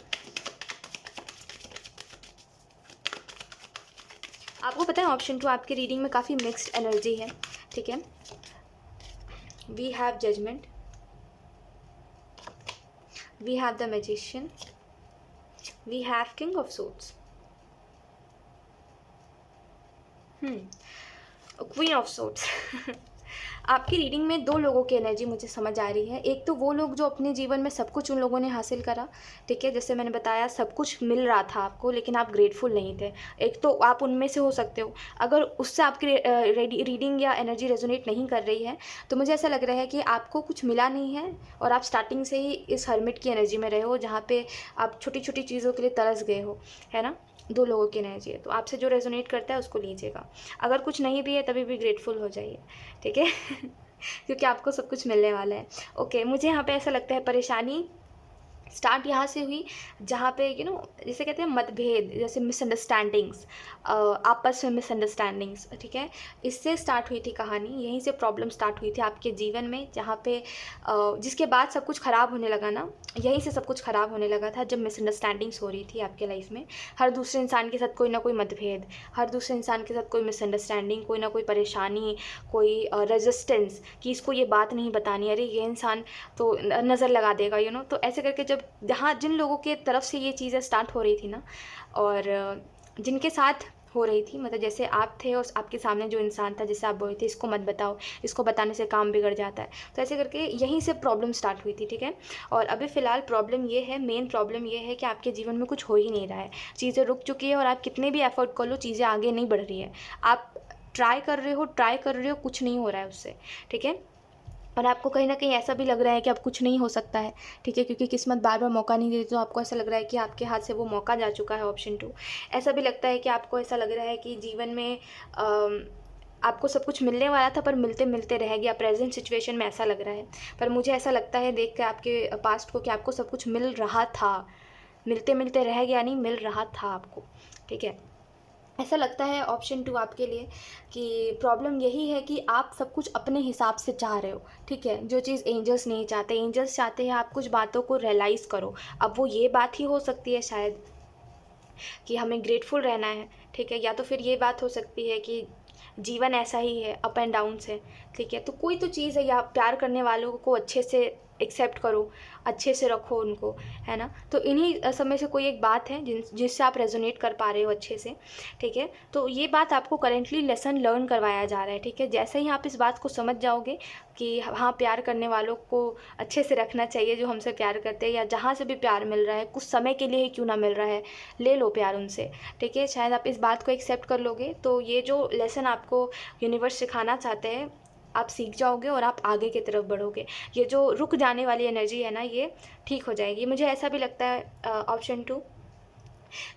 आपको पता है ऑप्शन 2 आपकी रीडिंग में काफ़ी मिक्स्ड एनर्जी है, ठीक है। We have judgement, we have the magician, we have king of swords, queen of swords. आपकी रीडिंग में दो लोगों की एनर्जी मुझे समझ आ रही है। एक तो वो लोग जो अपने जीवन में सब कुछ उन लोगों ने हासिल करा, ठीक है, जैसे मैंने बताया सब कुछ मिल रहा था आपको, लेकिन आप ग्रेटफुल नहीं थे। एक तो आप उनमें से हो सकते हो। अगर उससे आपकी रीडिंग या एनर्जी रेजोनेट नहीं कर रही है, तो मुझे ऐसा लग रहा है कि आपको कुछ मिला नहीं है और आप स्टार्टिंग से ही इस हर्मिट की एनर्जी में रहे हो, जहाँ पे आप छोटी छोटी चीज़ों के लिए तरस गए हो, है ना। दो लोगों की एनर्जी है, तो आपसे जो रेजोनेट करता है उसको लीजिएगा। अगर कुछ नहीं भी है तभी भी ग्रेटफुल हो जाइए, ठीक है। क्योंकि आपको सब कुछ मिलने वाला है। ओके, मुझे यहाँ पे ऐसा लगता है परेशानी स्टार्ट यहाँ से हुई जहाँ पे जैसे कहते हैं मतभेद, जैसे मिसअंडरस्टैंडिंग्स, आपस में मिसअंडरस्टैंडिंग्स, ठीक है, इससे स्टार्ट हुई थी कहानी। यहीं से प्रॉब्लम स्टार्ट हुई थी आपके जीवन में, जहाँ पे जिसके बाद सब कुछ ख़राब होने लगा ना, यहीं से सब कुछ ख़राब होने लगा था जब मिसअंडरस्टैंडिंग्स हो रही थी आपके लाइफ में। हर दूसरे इंसान के साथ कोई ना कोई मतभेद, हर दूसरे इंसान के साथ कोई मिसअंडरस्टैंडिंग, कोई ना कोई परेशानी, कोई रेजिस्टेंस कि इसको ये बात नहीं बतानी, अरे ये इंसान तो नज़र लगा देगा, तो ऐसे करके जब जहाँ जिन लोगों के तरफ से ये चीज़ें स्टार्ट हो रही थी ना, और जिनके साथ हो रही थी, मतलब जैसे आप थे और आपके सामने जो इंसान था जिससे आप बोले थे इसको मत बताओ, इसको बताने से काम बिगड़ जाता है, तो ऐसे करके यहीं से प्रॉब्लम स्टार्ट हुई थी, ठीक है। और अभी फ़िलहाल प्रॉब्लम ये है, मेन प्रॉब्लम ये है कि आपके जीवन में कुछ हो ही नहीं रहा है, चीज़ें रुक चुकी है और आप कितने भी एफर्ट कर लो चीज़ें आगे नहीं बढ़ रही है। आप ट्राई कर रहे हो, कुछ नहीं हो रहा है उससे, ठीक है। और आपको कहीं ना कहीं ऐसा भी लग रहा है कि अब कुछ नहीं हो सकता है, ठीक है, क्योंकि किस्मत बार बार मौका नहीं देती, तो आपको ऐसा लग रहा है कि आपके हाथ से वो मौका जा चुका है, ऑप्शन 2। ऐसा भी लगता है कि आपको ऐसा लग रहा है कि जीवन में आपको सब कुछ मिलने वाला था पर मिलते मिलते रह गया, प्रेजेंट सिचुएशन में ऐसा लग रहा है। पर मुझे ऐसा लगता है देख के आपके पास्ट को कि आपको सब कुछ मिल रहा था, मिलते मिलते रह गया नहीं, मिल रहा था आपको, ठीक है। ऐसा लगता है ऑप्शन 2 आपके लिए कि प्रॉब्लम यही है कि आप सब कुछ अपने हिसाब से चाह रहे हो, ठीक है, जो चीज़ एंजल्स नहीं चाहते। एंजल्स चाहते हैं आप कुछ बातों को रियलाइज़ करो। अब वो ये बात ही हो सकती है शायद कि हमें ग्रेटफुल रहना है, ठीक है, या तो फिर ये बात हो सकती है कि जीवन ऐसा ही है, अप एंड डाउन से, ठीक है। तो कोई तो चीज़ है, या प्यार करने वालों को अच्छे से एक्सेप्ट करो, अच्छे से रखो उनको, है ना। तो इन्हीं समय से कोई एक बात है जिससे आप रेजोनेट कर पा रहे हो अच्छे से, ठीक है। तो ये बात आपको करेंटली लेसन लर्न करवाया जा रहा है, ठीक है। जैसे ही आप इस बात को समझ जाओगे कि हाँ, प्यार करने वालों को अच्छे से रखना चाहिए, जो हमसे प्यार करते हैं, या जहाँ से भी प्यार मिल रहा है, कुछ समय के लिए ही क्यों ना मिल रहा है, ले लो प्यार उनसे, ठीक है। शायद आप इस बात को एक्सेप्ट कर लोगे तो ये जो लेसन आपको यूनिवर्स सिखाना चाहते हैं आप सीख जाओगे और आप आगे की तरफ बढ़ोगे। ये जो रुक जाने वाली एनर्जी है ना, ये ठीक हो जाएगी। मुझे ऐसा भी लगता है ऑप्शन 2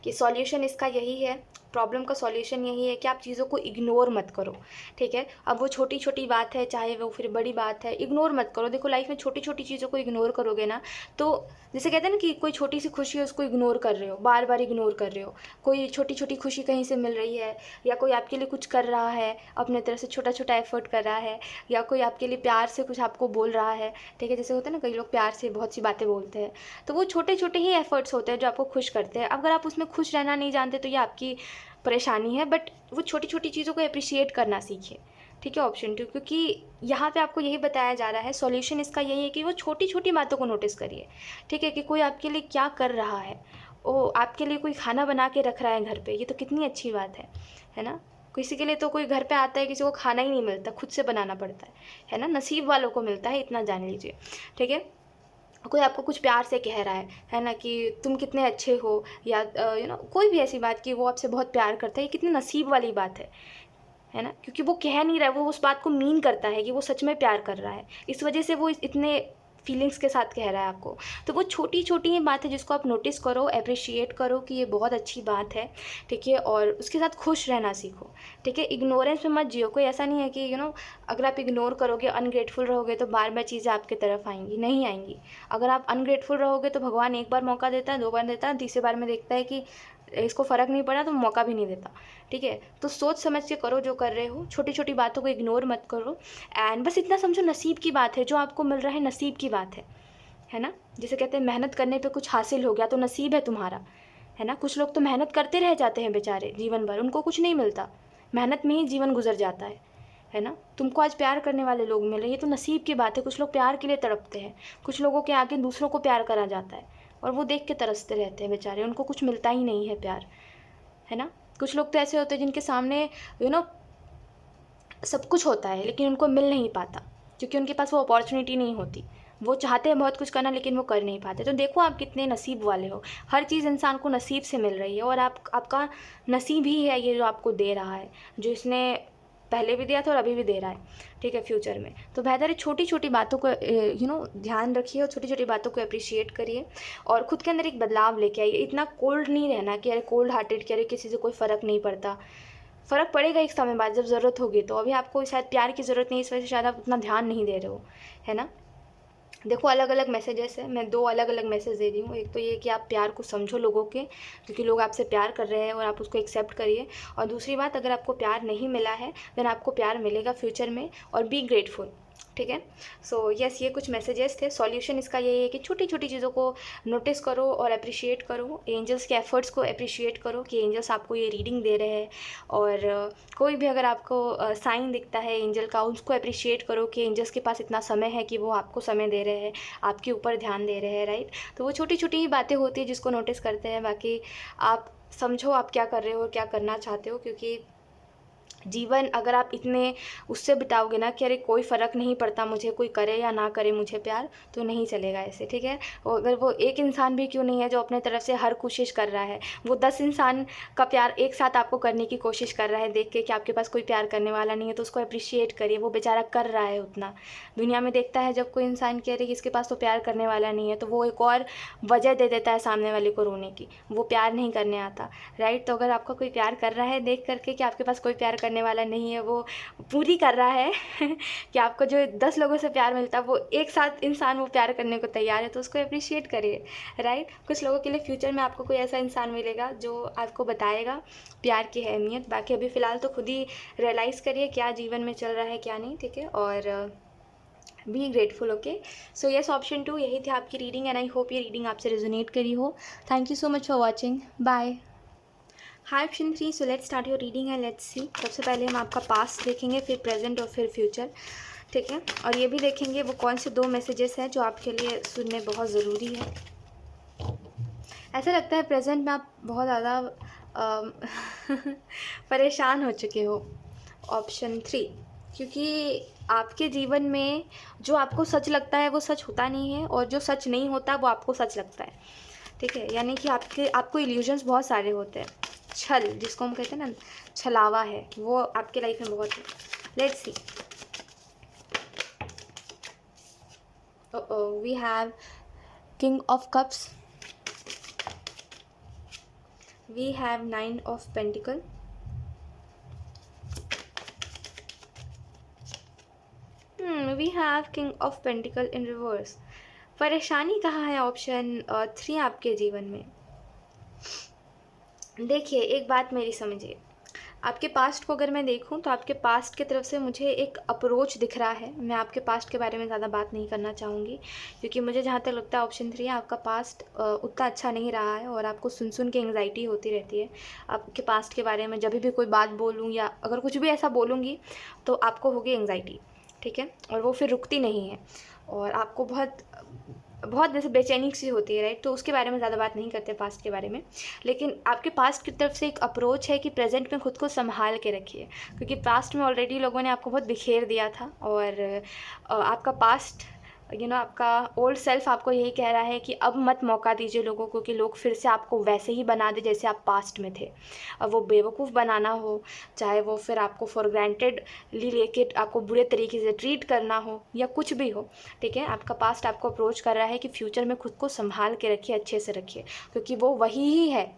कि सॉल्यूशन इसका यही है, प्रॉब्लम का सॉल्यूशन यही है कि आप चीज़ों को इग्नोर मत करो, ठीक है। अब वो छोटी छोटी बात है, चाहे वो फिर बड़ी बात है, इग्नोर मत करो। देखो लाइफ में छोटी छोटी चीज़ों को इग्नोर करोगे ना, तो जैसे कहते हैं ना कि कोई छोटी सी खुशी है उसको इग्नोर कर रहे हो, बार बार इग्नोर कर रहे हो। कोई छोटी छोटी खुशी कहीं से मिल रही है, या कोई आपके लिए कुछ कर रहा है, अपने तरफ से छोटा छोटा एफर्ट कर रहा है, या कोई आपके लिए प्यार से कुछ आपको बोल रहा है, ठीक है। जैसे होता है ना, कई लोग प्यार से बहुत सी बातें बोलते हैं, तो वो छोटे छोटे ही एफर्ट्स होते हैं जो आपको खुश करते हैं। अगर आप उसमें खुश रहना नहीं जानते तो ये आपकी परेशानी है, बट वो छोटी छोटी चीज़ों को अप्रिशिएट करना सीखिए, ठीक है, ऑप्शन 2, क्योंकि यहाँ पे आपको यही बताया जा रहा है, सॉल्यूशन इसका यही है कि वो छोटी-छोटी बातों को नोटिस करिए, ठीक है? कि कोई आपके लिए क्या कर रहा है, आपके लिए कोई खाना बना के रख रहा है घर पे, ये तो कितनी अच्छी बात है ना? किसी के लिए तो कोई घर पे आता है, किसी को खाना ही नहीं मिलता, खुद से बनाना पड़ता है ना? नसीब वालों को मिलता है, इतना जान लीजिए, ठीक है? कोई आपको कुछ प्यार से कह रहा है ना, कि तुम कितने अच्छे हो, या कोई भी ऐसी बात कि वो आपसे बहुत प्यार करता है, ये कितनी नसीब वाली बात है ना? क्योंकि वो कह नहीं रहा है, वो उस बात को मीन करता है कि वो सच में प्यार कर रहा है, इस वजह से वो इतने फीलिंग्स के साथ कह रहा है आपको। तो वो छोटी-छोटी ही बात है जिसको आप नोटिस करो, एप्रिशिएट करो कि ये बहुत अच्छी बात है, ठीक है? और उसके साथ खुश रहना सीखो, ठीक है? इग्नोरेंस में मत जियो। कोई ऐसा नहीं है कि अगर आप इग्नोर करोगे, अनग्रेटफुल रहोगे तो बार-बार चीज़ें आपकी तरफ आएँगी, नहीं आएँगी। अगर आप अनग्रेटफुल रहोगे तो भगवान एक बार मौका देता है, 2 बार देता है, तीसरी बार में देखता है कि इसको फ़र्क नहीं पड़ा तो मौका भी नहीं देता, ठीक है? तो सोच समझ के करो जो कर रहे हो, छोटी-छोटी बातों को इग्नोर मत करो, एंड बस इतना समझो नसीब की बात है, जो आपको मिल रहा है नसीब की बात है ना? जिसे कहते हैं मेहनत करने पे कुछ हासिल हो गया तो नसीब है तुम्हारा, है ना? कुछ लोग तो मेहनत करते रह जाते हैं बेचारे जीवन भर, उनको कुछ नहीं मिलता, मेहनत में ही जीवन गुजर जाता है ना? तुमको आज प्यार करने वाले लोग मिल रहे हैं, ये तो नसीब की बात है। कुछ लोग प्यार के लिए तड़पते हैं, कुछ लोगों के आगे दूसरों को प्यार करा जाता है और वो देख के तरसते रहते हैं बेचारे, उनको कुछ मिलता ही नहीं है प्यार, है ना? कुछ लोग तो ऐसे होते हैं जिनके सामने यू नो सब कुछ होता है लेकिन उनको मिल नहीं पाता, क्योंकि उनके पास वो अपॉर्चुनिटी नहीं होती। वो चाहते हैं बहुत कुछ करना लेकिन वो कर नहीं पाते। तो देखो आप कितने नसीब वाले हो, हर चीज़ इंसान को नसीब से मिल रही है, और आपका नसीब ही है ये जो आपको दे रहा है, जो इसने पहले भी दिया था और अभी भी दे रहा है, ठीक है, फ्यूचर में। तो बेहतर है छोटी-छोटी बातों को ध्यान रखिए और छोटी-छोटी बातों को एप्रिशिएट करिए और खुद के अंदर एक बदलाव लेके आइए। इतना कोल्ड नहीं रहना कि अरे कोल्ड हार्टेड कि अरे किसी से कोई फ़र्क नहीं पड़ता। फ़र्क पड़ेगा एक समय बाद जब ज़रूरत होगी, तो अभी आपको शायद प्यार की ज़रूरत नहीं है, इस वजह से शायद आप उतना ध्यान नहीं दे रहे हो, है ना? देखो अलग-अलग मैसेजेस हैं, मैं 2 अलग-अलग मैसेज दे रही हूँ। एक तो ये कि आप प्यार को समझो लोगों के, क्योंकि लोग आपसे प्यार कर रहे हैं और आप उसको एक्सेप्ट करिए। और दूसरी बात, अगर आपको प्यार नहीं मिला है, देन आपको प्यार मिलेगा फ्यूचर में, और बी ग्रेटफुल, ठीक है? सो यस, ये कुछ मैसेजेस थे। सॉल्यूशन इसका यही है कि छोटी-छोटी चीज़ों को नोटिस करो और एप्रिशिएट करो। एंजल्स के एफर्ट्स को एप्रिशिएट करो कि एंजल्स आपको ये रीडिंग दे रहे हैं, और कोई भी अगर आपको साइन दिखता है एंजल का, उसको एप्रिशिएट करो कि एंजल्स के पास इतना समय है कि वो आपको समय दे रहे हैं, आपके ऊपर ध्यान दे रहे हैं, राइट? तो वो छोटी-छोटी ही बातें होती हैं जिसको नोटिस करते हैं। बाकी आप समझो आप क्या कर रहे हो और क्या करना चाहते हो, क्योंकि जीवन अगर आप इतने उससे बिताओगे ना कि अरे कोई फ़र्क नहीं पड़ता मुझे, कोई करे या ना करे मुझे प्यार, तो नहीं चलेगा ऐसे, ठीक है? और अगर वो एक इंसान भी क्यों नहीं है जो अपने तरफ से हर कोशिश कर रहा है, वो 10 इंसान का प्यार एक साथ आपको करने की कोशिश कर रहा है, देख के कि आपके पास कोई प्यार करने वाला नहीं है, तो उसको एप्रिशिएट करिए, वो बेचारा कर रहा है उतना। दुनिया में देखता है जब कोई इंसान कि अरे इसके पास तो प्यार करने वाला नहीं है, तो वो एक और वजह दे देता है सामने वाले को रोने की, वो प्यार नहीं करने आता, राइट? तो अगर आपका कोई प्यार कर रहा है देख करके कि आपके पास कोई प्यार करने वाला नहीं है, वो पूरी कर रहा है कि आपको जो 10 लोगों से प्यार मिलता है वो एक साथ इंसान वो प्यार करने को तैयार है, तो उसको एप्रिशिएट करिए, राइट? कुछ लोगों के लिए फ्यूचर में आपको कोई ऐसा इंसान मिलेगा जो आपको बताएगा प्यार की अहमियत। बाकी अभी फ़िलहाल तो खुद ही रियलाइज़ करिए क्या जीवन में चल रहा है क्या नहीं, ठीक है? और be grateful, okay? So yes, option 2 यही थी आपकी रीडिंग, एंड आई होप ये रीडिंग आपसे रेजोनेट करी हो। Thank you so much for watching, bye. Hi option 3, so let's start your reading and let's see. सबसे पहले हम आपका पास्ट देखेंगे, फिर प्रेजेंट और फिर फ्यूचर, ठीक है? और ये भी देखेंगे वो कौन से 2 मैसेजेस हैं जो आपके लिए सुनने बहुत ज़रूरी है। ऐसा लगता है प्रेजेंट में आप बहुत ज़्यादा परेशान हो चुके हो, ऑप्शन 3, क्योंकि आपके जीवन में जो आपको सच लगता है वो सच होता नहीं है, और जो सच नहीं होता वो आपको सच लगता है, ठीक है? यानी कि आपको इल्यूजन्स बहुत सारे होते हैं। छल जिसको हम कहते हैं ना, छलावा है, वो आपके लाइफ में बहुत है। Let's see. We have king of cups, we have 9 of pentacle, we have king of pentacle in reverse. परेशानी कहाँ है, ऑप्शन 3 आपके जीवन में। देखिए एक बात मेरी समझिए, आपके पास्ट को अगर मैं देखूँ तो आपके पास्ट की तरफ से मुझे एक अप्रोच दिख रहा है। मैं आपके पास्ट के बारे में ज़्यादा बात नहीं करना चाहूँगी, क्योंकि मुझे जहाँ तक लगता है ऑप्शन 3 आपका पास्ट उतना अच्छा नहीं रहा है और आपको सुन के एंग्जाइटी होती रहती है। आपके पास्ट के बारे में जब भी कोई बात बोलूँ या अगर कुछ भी ऐसा बोलूँगी तो आपको होगी एंग्जाइटी, ठीक है? और वो फिर रुकती नहीं है और आपको बहुत बहुत जैसे बेचैनी सी होती है, राइट? तो उसके बारे में ज़्यादा बात नहीं करते पास्ट के बारे में। लेकिन आपके पास्ट की तरफ से एक अप्रोच है कि प्रेज़ेंट में खुद को सँभाल के रखिए, क्योंकि पास्ट में ऑलरेडी लोगों ने आपको बहुत बिखेर दिया था और आपका पास्ट आपका ओल्ड सेल्फ आपको यही कह रहा है कि अब मत मौका दीजिए लोगों को कि लोग फिर से आपको वैसे ही बना दें जैसे आप पास्ट में थे। अब वो बेवकूफ़ बनाना हो, चाहे वो फिर आपको फॉर ग्रांटेडली लेके आपको बुरे तरीके से ट्रीट करना हो या कुछ भी हो, ठीक है? आपका पास्ट आपको अप्रोच कर रहा है कि फ्यूचर में खुद को संभाल के रखिए, अच्छे से रखिए, क्योंकि वो वही ही है,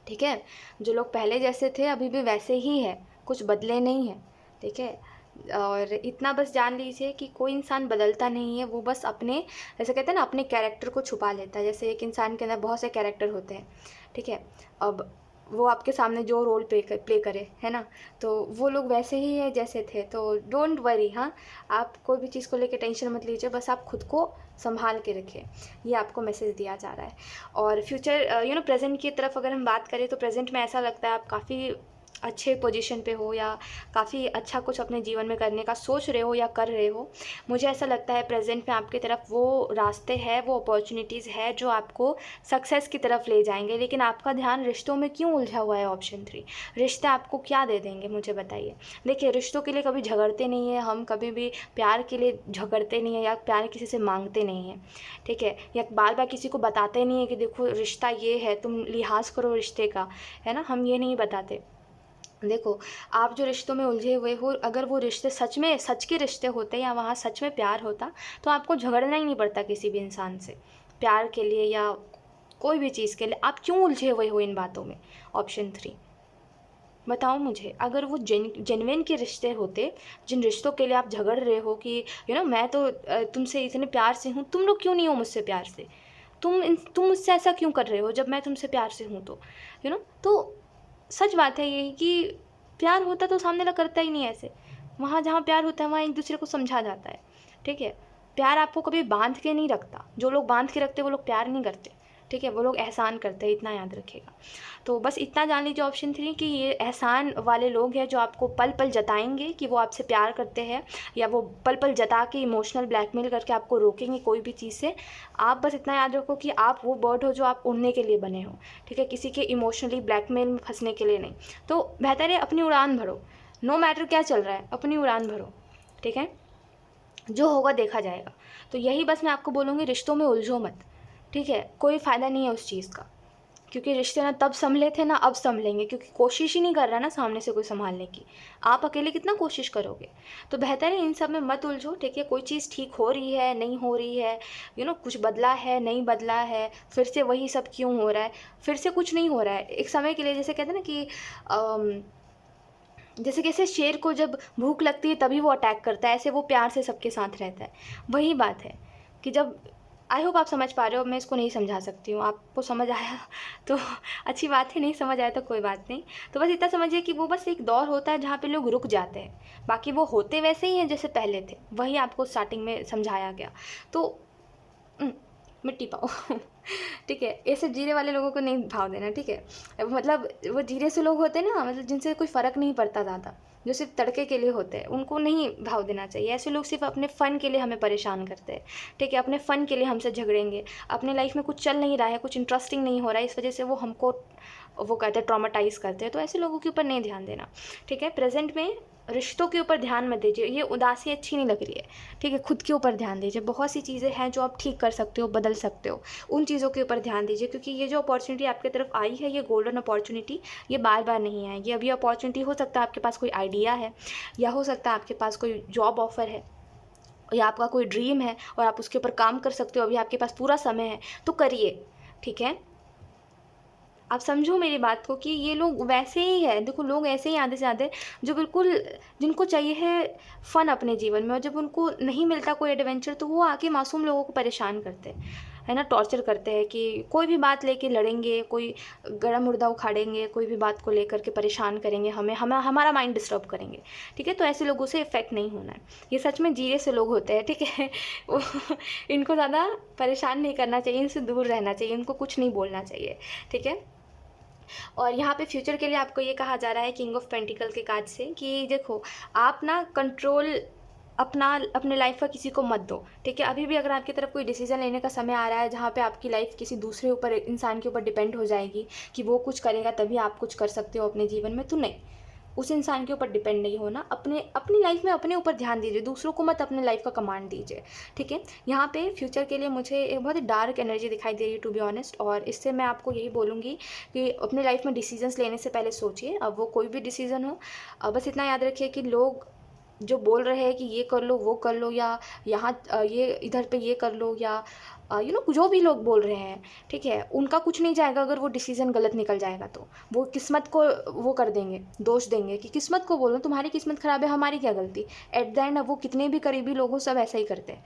ठीक है? जो लोग पहले जैसे थे अभी भी वैसे ही है, कुछ बदले नहीं हैं, ठीक है? और इतना बस जान लीजिए कि कोई इंसान बदलता नहीं है, वो बस अपने जैसे कहते हैं ना अपने कैरेक्टर को छुपा लेता है। जैसे एक इंसान के अंदर बहुत से कैरेक्टर होते हैं, ठीक है? अब वो आपके सामने जो रोल प्ले करे, है ना? तो वो लोग वैसे ही है जैसे थे, तो डोंट वरी, हाँ? आप कोई भी चीज़ को लेके टेंशन मत लीजिए, बस आप खुद को संभाल के रखिए, ये आपको मैसेज दिया जा रहा है। और फ्यूचर प्रेज़ेंट की तरफ अगर हम बात करें तो प्रेज़ेंट में ऐसा लगता है आप काफ़ी अच्छे पोजीशन पे हो या काफ़ी अच्छा कुछ अपने जीवन में करने का सोच रहे हो या कर रहे हो। मुझे ऐसा लगता है प्रेज़ेंट में आपकी तरफ वो रास्ते हैं, वो अपॉर्चुनिटीज़ है जो आपको सक्सेस की तरफ ले जाएँगे। लेकिन आपका ध्यान रिश्तों में क्यों उलझा हुआ है? ऑप्शन 3 रिश्ते आपको क्या दे देंगे, मुझे बताइए। देखिए, रिश्तों के लिए कभी झगड़ते नहीं हैं हम, कभी भी प्यार के लिए झगड़ते नहीं हैं या प्यार किसी से माँगते नहीं हैं, ठीक है? या बार-बार किसी को बताते नहीं हैं कि देखो रिश्ता ये है, तुम लिहाज़ करो रिश्ते का, है ना? हम ये नहीं बताते। देखो, आप जो रिश्तों में उलझे हुए हो, अगर वो रिश्ते सच में सच के रिश्ते होते या वहाँ सच में प्यार होता, तो आपको झगड़ना ही नहीं पड़ता किसी भी इंसान से। प्यार के लिए या कोई भी चीज़ के लिए आप क्यों उलझे हुए हो इन बातों में? ऑप्शन 3 बताओ मुझे, अगर वो जेन्युइन के रिश्ते होते, जिन रिश्तों के लिए आप झगड़ रहे हो कि मैं तो तुमसे इतने प्यार से हूँ, तुम लोग क्यों नहीं हो मुझसे प्यार से? तुम मुझसे ऐसा क्यों कर रहे हो जब मैं तुमसे प्यार से हूँ तो? तो सच बात है ये कि प्यार होता तो सामने वाला करता ही नहीं ऐसे। वहाँ जहाँ प्यार होता है वहाँ एक दूसरे को समझा जाता है, ठीक है? प्यार आपको कभी बांध के नहीं रखता। जो लोग बांध के रखते हैं वो लोग प्यार नहीं करते, ठीक है? वो लोग एहसान करते हैं, इतना याद रखिएगा। तो बस इतना जान लीजिए ऑप्शन 3 कि ये एहसान वाले लोग हैं जो आपको पल-पल जताएँगे कि वो आपसे प्यार करते हैं, या वो पल-पल जता के इमोशनल ब्लैकमेल करके आपको रोकेंगे कोई भी चीज़ से। आप बस इतना याद रखो कि आप वो बर्ड हो जो आप उड़ने के लिए बने हो, ठीक है? किसी के इमोशनली ब्लैकमेल में फँसने के लिए नहीं। तो बेहतर है अपनी उड़ान भरो, नो मैटर क्या चल रहा है, अपनी उड़ान भरो, ठीक है? जो होगा देखा जाएगा। तो यही बस मैं आपको बोलूँगी, रिश्तों में उलझो मत, ठीक है? कोई फ़ायदा नहीं है उस चीज़ का, क्योंकि रिश्ते ना तब सँभले थे ना अब सँभलेंगे, क्योंकि कोशिश ही नहीं कर रहा ना सामने से कोई सँभालने की। आप अकेले कितना कोशिश करोगे? तो बेहतर है इन सब में मत उलझो, ठीक है? कोई चीज़ ठीक हो रही है, नहीं हो रही है, कुछ बदला है, नहीं बदला है, फिर से वही सब क्यों हो रहा है? फिर से कुछ नहीं हो रहा है। एक समय के लिए जैसे कहते हैं ना कि जैसे कैसे शेर को जब भूख लगती है तभी वो अटैक करता है, ऐसे वो प्यार से सबके साथ रहता है। वही बात है कि जब आई होप आप समझ पा रहे हो, मैं इसको नहीं समझा सकती हूँ। आपको समझ आया तो अच्छी बात है, नहीं समझ आया तो कोई बात नहीं। तो बस इतना समझिए कि वो बस एक दौर होता है जहाँ पे लोग रुक जाते हैं, बाकी वो होते वैसे ही हैं जैसे पहले थे। वही आपको स्टार्टिंग में समझाया गया। तो मिट्टी पाओ ठीक है? ऐसे जीरे वाले लोगों को नहीं भाव देना, ठीक है? मतलब वो जीरे से लोग होते हैं ना, मतलब जिनसे कोई फ़र्क नहीं पड़ता ज़्यादा, जो सिर्फ तड़के के लिए होते हैं, उनको नहीं भाव देना चाहिए। ऐसे लोग सिर्फ अपने फ़न के लिए हमें परेशान करते हैं, ठीक है? अपने फ़न के लिए हमसे झगड़ेंगे, अपने लाइफ में कुछ चल नहीं रहा है, कुछ इंटरेस्टिंग नहीं हो रहा है, इस वजह से वो हमको वो कहते हैं ट्रॉमाटाइज़ करते हैं। तो ऐसे लोगों के ऊपर नहीं ध्यान देना, ठीक है? प्रेज़ेंट में रिश्तों के ऊपर ध्यान मत दीजिए, ये उदासी अच्छी नहीं लग रही है, ठीक है? खुद के ऊपर ध्यान दीजिए। बहुत सी चीज़ें हैं जो आप ठीक कर सकते हो, बदल सकते हो, उन चीज़ों के ऊपर ध्यान दीजिए, क्योंकि ये जो अपॉर्चुनिटी आपकी तरफ आई है, ये गोल्डन अपॉर्चुनिटी, ये बार-बार नहीं आएगी। अभी अपॉर्चुनिटी हो सकता है आपके पास कोई आइडिया है, या हो सकता है आपके पास कोई जॉब ऑफ़र है, या आपका कोई ड्रीम है और आप उसके ऊपर काम कर सकते हो, अभी आपके पास पूरा समय है, तो करिए, ठीक है? आप समझो मेरी बात को कि ये लोग वैसे ही हैं। देखो, लोग ऐसे ही आधे से आधे जो बिल्कुल जिनको चाहिए है फ़न अपने जीवन में, और जब उनको नहीं मिलता कोई एडवेंचर तो वो आके मासूम लोगों को परेशान करते हैं, है ना, टॉर्चर करते हैं कि कोई भी बात लेके लड़ेंगे, कोई गला मुर्दा उखाड़ेंगे, कोई भी बात को लेकर के परेशान करेंगे हमें, हमारा माइंड डिस्टर्ब करेंगे, ठीक है। तो ऐसे लोगों से इफेक्ट नहीं होना है। ये सच में जीरे से लोग होते हैं, ठीक है। इनको ज़्यादा परेशान नहीं करना चाहिए, इनसे दूर रहना चाहिए, इनको कुछ नहीं बोलना चाहिए, ठीक है। और यहाँ पे फ्यूचर के लिए आपको ये कहा जा रहा है किंग ऑफ पेंटिकल के कार्ड से कि देखो, आप ना कंट्रोल अपने लाइफ का किसी को मत दो, ठीक है। अभी भी अगर आपकी तरफ कोई डिसीजन लेने का समय आ रहा है जहाँ पे आपकी लाइफ किसी दूसरे ऊपर, इंसान के ऊपर डिपेंड हो जाएगी कि वो कुछ करेगा तभी आप कुछ कर सकते हो अपने जीवन में, तो नहीं, उस इंसान के ऊपर डिपेंड नहीं होना। अपनी लाइफ में अपने ऊपर ध्यान दीजिए, दूसरों को मत अपने लाइफ का कमांड दीजिए, ठीक है। यहाँ पे फ्यूचर के लिए मुझे एक बहुत ही डार्क एनर्जी दिखाई दे रही है, टू बी ऑनेस्ट। और इससे मैं आपको यही बोलूँगी कि अपनी लाइफ में डिसीजंस लेने से पहले सोचिए, अब वो कोई भी डिसीज़न हो। बस इतना याद रखिए कि लोग जो बोल रहे हैं कि ये कर लो, वो कर लो, या यहाँ ये इधर पे ये कर लो, या जो भी लोग बोल रहे हैं, ठीक है, उनका कुछ नहीं जाएगा अगर वो डिसीज़न गलत निकल जाएगा तो। वो किस्मत को वो कर देंगे, दोष देंगे कि किस्मत को बोलो, तुम्हारी किस्मत ख़राब है, हमारी क्या गलती। एट द एंड अब वो कितने भी करीबी लोग हो, सब ऐसा ही करते हैं।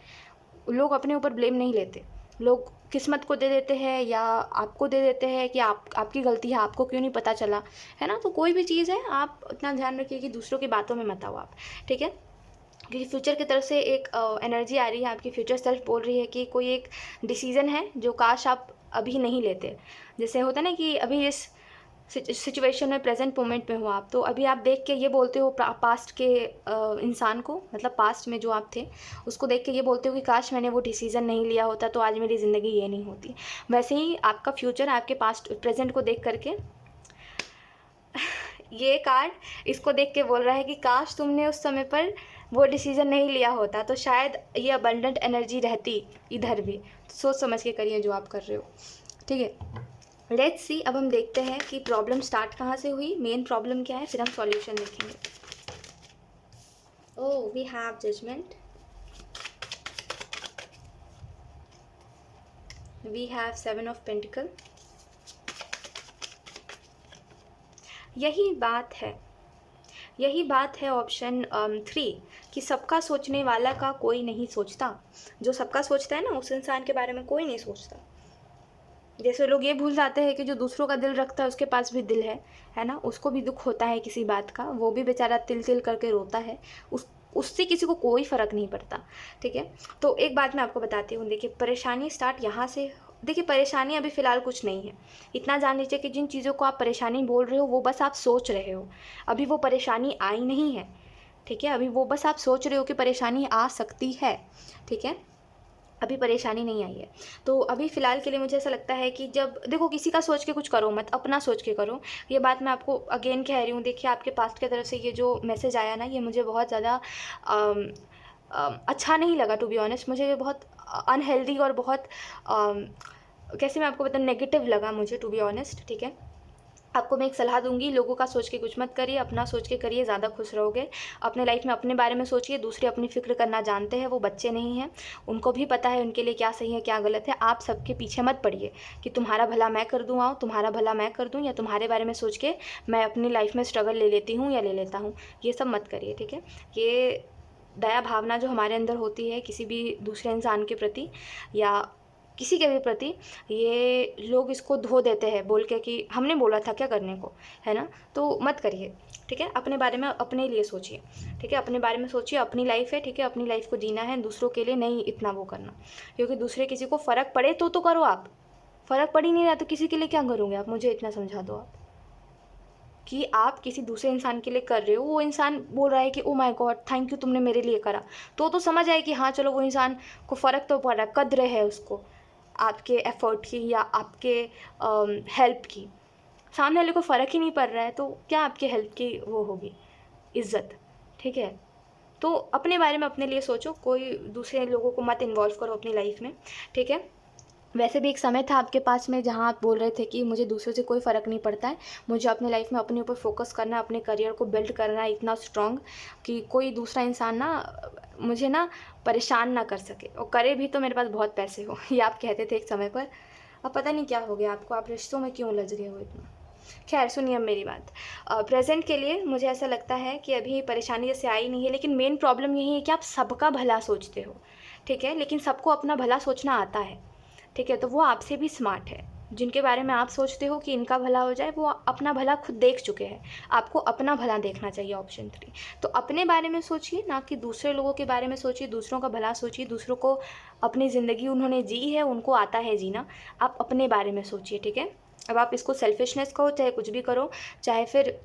लोग अपने ऊपर ब्लेम नहीं लेते, लोग किस्मत को दे देते हैं या आपको दे देते हैं कि आपकी गलती है, आपको क्यों नहीं पता चला, है ना। तो कोई भी चीज़ है, आप इतना ध्यान रखिए कि दूसरों की बातों में मत आओ आप, ठीक है। क्योंकि फ्यूचर की तरफ से एक एनर्जी आ रही है, आपकी फ्यूचर सेल्फ बोल रही है कि कोई एक डिसीज़न है जो काश आप अभी नहीं लेते। जैसे होता है ना कि अभी इस सिचुएशन में, प्रेजेंट मोमेंट में हो आप, तो अभी आप देख के ये बोलते हो पास्ट के इंसान को, मतलब पास्ट में जो आप थे उसको देख के ये बोलते हो कि काश मैंने वो डिसीज़न नहीं लिया होता तो आज मेरी ज़िंदगी ये नहीं होती। वैसे ही आपका फ्यूचर आपके पास्ट प्रेजेंट को देख करके ये कार्ड इसको देख के बोल रहा है कि काश तुमने उस समय पर वो डिसीज़न नहीं लिया होता तो शायद ये अबंडेंट एनर्जी रहती इधर भी। सोच समझ के करिए जो आप कर रहे हो, ठीक है। लेट्स सी, अब हम देखते हैं कि प्रॉब्लम स्टार्ट कहाँ से हुई, मेन प्रॉब्लम क्या है, फिर हम सॉल्यूशन देखेंगे। Oh, we have judgement, we have 7 of pentacle. यही बात है ऑप्शन 3 कि सबका सोचने वाला का कोई नहीं सोचता। जो सबका सोचता है ना, उस इंसान के बारे में कोई नहीं सोचता। जैसे लोग ये भूल जाते हैं कि जो दूसरों का दिल रखता है उसके पास भी दिल है ना, उसको भी दुख होता है किसी बात का, वो भी बेचारा तिल तिल करके रोता है, उससे किसी को कोई फ़र्क नहीं पड़ता, ठीक है। तो एक बात मैं आपको बताती हूँ, देखिए परेशानी स्टार्ट यहाँ से, देखिए परेशानी अभी फ़िलहाल कुछ नहीं है। इतना जान लीजिए कि जिन चीज़ों को आप परेशानी बोल रहे हो वो बस आप सोच रहे हो, अभी वो परेशानी आई नहीं है, ठीक है। अभी वो बस आप सोच रहे हो कि परेशानी आ सकती है, ठीक है, अभी परेशानी नहीं आई है। तो अभी फ़िलहाल के लिए मुझे ऐसा लगता है कि जब देखो, किसी का सोच के कुछ करो मत, अपना सोच के करो। ये बात मैं आपको अगेन कह रही हूँ। देखिए आपके पास्ट की तरफ से ये जो मैसेज आया ना, ये मुझे बहुत ज़्यादा अच्छा नहीं लगा, टू बी ऑनेस्ट। मुझे ये बहुत अनहेल्दी और बहुत कैसे मैं आपको बताऊँ, नेगेटिव लगा मुझे, टू बी ऑनेस्ट, ठीक है। आपको मैं एक सलाह दूंगी, लोगों का सोच के कुछ मत करिए, अपना सोच के करिए, ज़्यादा खुश रहोगे। अपने लाइफ में अपने बारे में सोचिए, दूसरे अपनी फ़िक्र करना जानते हैं, वो बच्चे नहीं हैं, उनको भी पता है उनके लिए क्या सही है क्या गलत है। आप सबके पीछे मत पड़िए कि तुम्हारा भला मैं कर दूँ, आओ तुम्हारा भला मैं कर दूँ, या तुम्हारे बारे में सोच के मैं अपनी लाइफ में स्ट्रगल ले लेती हूँ या ले लेता हूँ, ये सब मत करिए, ठीक है। ये दया भावना जो हमारे अंदर होती है किसी भी दूसरे इंसान के प्रति या किसी के भी प्रति, ये लोग इसको धो देते हैं बोल के कि हमने बोला था क्या करने को, है ना। तो मत करिए, ठीक है। अपने बारे में अपने लिए सोचिए, ठीक है, अपने बारे में सोचिए, अपनी लाइफ है, ठीक है, अपनी लाइफ को जीना है, दूसरों के लिए नहीं इतना वो करना। क्योंकि दूसरे किसी को फ़र्क पड़े तो करो आप, फ़र्क पड़ ही नहीं रहा तो किसी के लिए क्या करोगे आप, मुझे इतना समझा दो आप कि आप किसी दूसरे इंसान के लिए कर रहे हो, वो इंसान बोल रहा है कि oh my God thank you तुमने मेरे लिए करा, तो समझ आए कि हाँ चलो वो इंसान को फ़र्क तो पड़ रहा है, कद्र है उसको आपके एफ़र्ट की या आपके हेल्प की। सामने वाले को फ़र्क ही नहीं पड़ रहा है तो क्या आपके हेल्प की वो होगी इज़्ज़त, ठीक है। तो अपने बारे में अपने लिए सोचो, कोई दूसरे लोगों को मत इन्वॉल्व करो अपनी लाइफ में, ठीक है। वैसे भी एक समय था आपके पास में जहाँ आप बोल रहे थे कि मुझे दूसरों से कोई फ़र्क नहीं पड़ता है, मुझे अपने लाइफ में अपने ऊपर फोकस करना है, अपने करियर को बिल्ड करना है इतना स्ट्रॉन्ग कि कोई दूसरा इंसान ना मुझे ना परेशान ना कर सके, और करे भी तो मेरे पास बहुत पैसे हो, ये आप कहते थे एक समय पर। अब पता नहीं क्या हो गया आपको, आप रिश्तों में क्यों उलझ गए हो इतना। खैर सुनिए अब मेरी बात, प्रेजेंट के लिए मुझे ऐसा लगता है कि अभी परेशानी जैसे आई नहीं है, लेकिन मेन प्रॉब्लम यही है कि आप सबका भला सोचते हो, ठीक है, लेकिन सबको अपना भला सोचना आता है, ठीक है, तो वो आपसे भी स्मार्ट है। जिनके बारे में आप सोचते हो कि इनका भला हो जाए, वो अपना भला खुद देख चुके हैं। आपको अपना भला देखना चाहिए, ऑप्शन 3। तो अपने बारे में सोचिए, ना कि दूसरे लोगों के बारे में सोचिए, दूसरों का भला सोचिए। दूसरों को अपनी ज़िंदगी उन्होंने जी है, उनको आता है जीना। आप अपने बारे में सोचिए, ठीक है। अब आप इसको सेल्फिशनेस कहो, चाहे कुछ भी करो, चाहे फिर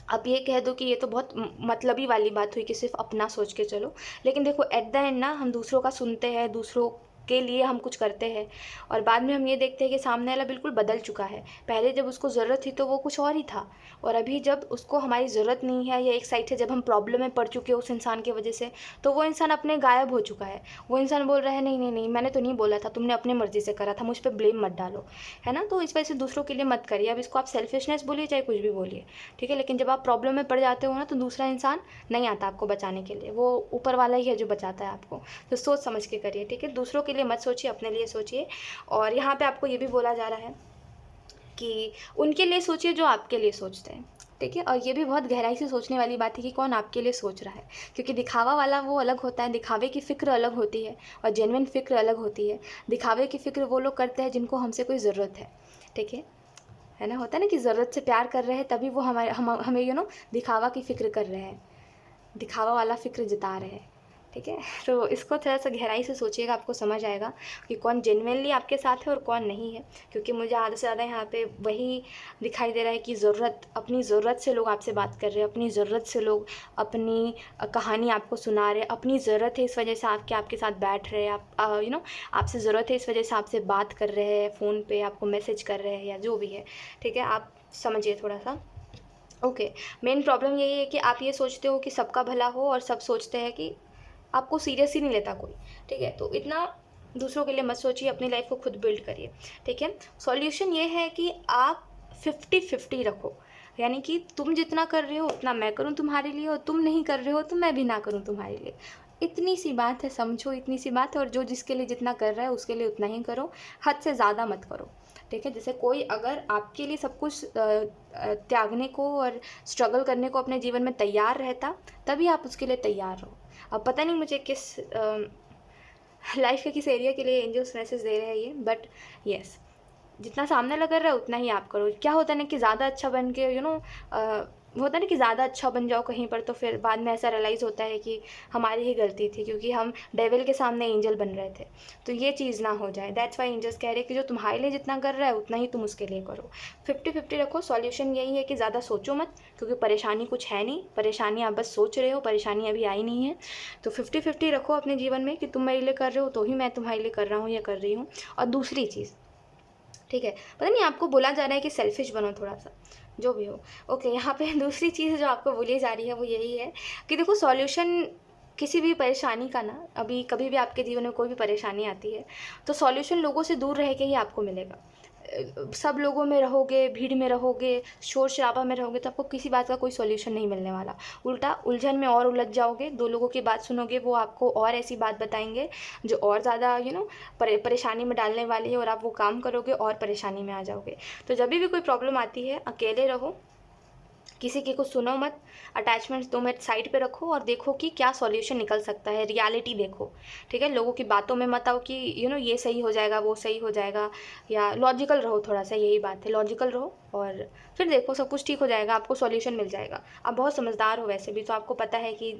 आप ये कह दो कि ये तो बहुत मतलबी वाली बात हुई कि सिर्फ अपना सोच के चलो। लेकिन देखो, एट द एंड ना, हम दूसरों का सुनते हैं, दूसरों के लिए हम कुछ करते हैं, और बाद में हम ये देखते हैं कि सामने वाला बिल्कुल बदल चुका है। पहले जब उसको ज़रूरत थी तो वो कुछ और ही था, और अभी जब उसको हमारी ज़रूरत नहीं है, या एक साइड से जब हम प्रॉब्लम में पड़ चुके हैं उस इंसान की वजह से, तो वो इंसान अपने गायब हो चुका है। वो इंसान बोल रहा है, नहीं नहीं नहीं, मैंने तो नहीं बोला था, तुमने अपनी मर्ज़ी से करा था, मुझ पर ब्लेम मत डालो, है ना। तो इस वजह से दूसरों के लिए मत करिए। अब इसको आप सेल्फिशनेस बोलिए, चाहे कुछ भी बोलिए, ठीक है। लेकिन जब आप प्रॉब्लम में पड़ जाते हो ना, तो दूसरा इंसान नहीं आता आपको बचाने के लिए, वो ऊपर वाला ही है जो बचाता है आपको। तो सोच समझ के करिए, ठीक है। दूसरों के लिए मत सोचिए, अपने लिए सोचिए। और यहाँ पे आपको ये भी बोला जा रहा है कि उनके लिए सोचिए जो आपके लिए सोचते हैं, ठीक है। और ये भी बहुत गहराई से सोचने वाली बात है कि कौन आपके लिए सोच रहा है, क्योंकि दिखावा वाला वो अलग होता है, दिखावे की फ़िक्र अलग होती है, और जेन्युइन फ़िक्र अलग होती है। दिखावे की फ़िक्र वो लोग करते हैं जिनको हमसे कोई ज़रूरत है, है ना। होता है ना कि ज़रूरत से प्यार कर रहे हैं, तभी वो हमें दिखावा की फ़िक्र कर रहे हैं, दिखावा वाला फ़िक्र जता रहे हैं, ठीक है। तो इसको थोड़ा सा गहराई से सोचिएगा, आपको समझ आएगा कि कौन जेन्युइनली आपके साथ है और कौन नहीं है। क्योंकि मुझे आधे से ज़्यादा यहाँ पे वही दिखाई दे रहा है कि अपनी ज़रूरत से लोग आपसे बात कर रहे हैं, अपनी ज़रूरत से लोग अपनी कहानी आपको सुना रहे हैं, अपनी ज़रूरत है इस वजह से आपके साथ बैठ रहे हैं, आप आपसे ज़रूरत है इस वजह से आपसे बात कर रहे हैं, फ़ोन पे आपको मैसेज कर रहे हैं, या जो भी है, ठीक है। आप समझिए थोड़ा सा, ओके। मेन प्रॉब्लम यही है कि आप ये सोचते हो कि सबका भला हो, और सब सोचते हैं कि आपको सीरियस ही नहीं लेता कोई, ठीक है। तो इतना दूसरों के लिए मत सोचिए, अपनी लाइफ को खुद बिल्ड करिए, ठीक है। सॉल्यूशन ये है कि आप 50-50 रखो, यानी कि तुम जितना कर रहे हो उतना मैं करूँ तुम्हारे लिए, और तुम नहीं कर रहे हो तो मैं भी ना करूँ तुम्हारे लिए। इतनी सी बात है, समझो, इतनी सी बात है। और जो जिसके लिए जितना कर रहा है उसके लिए उतना ही करो, हद से ज़्यादा मत करो, ठीक है। जैसे कोई अगर आपके लिए सब कुछ त्यागने को और स्ट्रगल करने को अपने जीवन में तैयार रहता, तभी आप उसके लिए तैयार हो। अब पता नहीं मुझे किस लाइफ के किस एरिया के लिए एंजल्स मैसेज दे रहे हैं ये, बट येस, जितना सामने लग रहा है उतना ही आप करो। क्या होता है ना कि ज़्यादा अच्छा बन के होता है ना कि ज़्यादा अच्छा बन जाओ कहीं पर, तो फिर बाद में ऐसा रियलाइज़ होता है कि हमारी ही गलती थी, क्योंकि हम डेविल के सामने एंजल बन रहे थे। तो ये चीज़ ना हो जाए, दैट्स वाई एंजल्स कह रहे हैं कि जो तुम्हारे लिए जितना कर रहा है उतना ही तुम उसके लिए करो। 50-50 रखो। सॉल्यूशन यही है कि ज़्यादा सोचो मत, क्योंकि परेशानी कुछ है नहीं, परेशानी आप बस सोच रहे हो, परेशानी अभी आई नहीं है। तो 50-50 रखो अपने जीवन में कि तुम मेरे लिए कर रहे हो तो ही मैं तुम्हारे लिए कर रहा हूँ या कर रही हूँ। और दूसरी चीज़, ठीक है, पता नहीं आपको बोला जा रहा है कि सेल्फिश बनो थोड़ा सा, जो भी हो, ओके। यहाँ पे दूसरी चीज़ जो आपको बोली जा रही है वो यही है कि देखो, सॉल्यूशन किसी भी परेशानी का ना, अभी कभी भी आपके जीवन में कोई भी परेशानी आती है, तो सॉल्यूशन लोगों से दूर रह के ही आपको मिलेगा। सब लोगों में रहोगे, भीड़ में रहोगे, शोर शराबा में रहोगे, तो आपको किसी बात का कोई सॉल्यूशन नहीं मिलने वाला। उल्टा उलझन में और उलझ जाओगे, दो लोगों की बात सुनोगे, वो आपको और ऐसी बात बताएंगे जो और ज़्यादा परेशानी में डालने वाली है, और आप वो काम करोगे और परेशानी में आ जाओगे। तो जब भी कोई प्रॉब्लम आती है, अकेले रहो, किसी की कुछ सुनो मत, अटैचमेंट्स 2 मिनट साइड पे रखो और देखो कि क्या सॉल्यूशन निकल सकता है, रियलिटी देखो, ठीक है। लोगों की बातों में मत आओ कि ये सही हो जाएगा, वो सही हो जाएगा, या लॉजिकल रहो थोड़ा सा, यही बात है, लॉजिकल रहो, और फिर देखो सब कुछ ठीक हो जाएगा, आपको सॉल्यूशन मिल जाएगा। आप बहुत समझदार हो वैसे भी, तो आपको पता है कि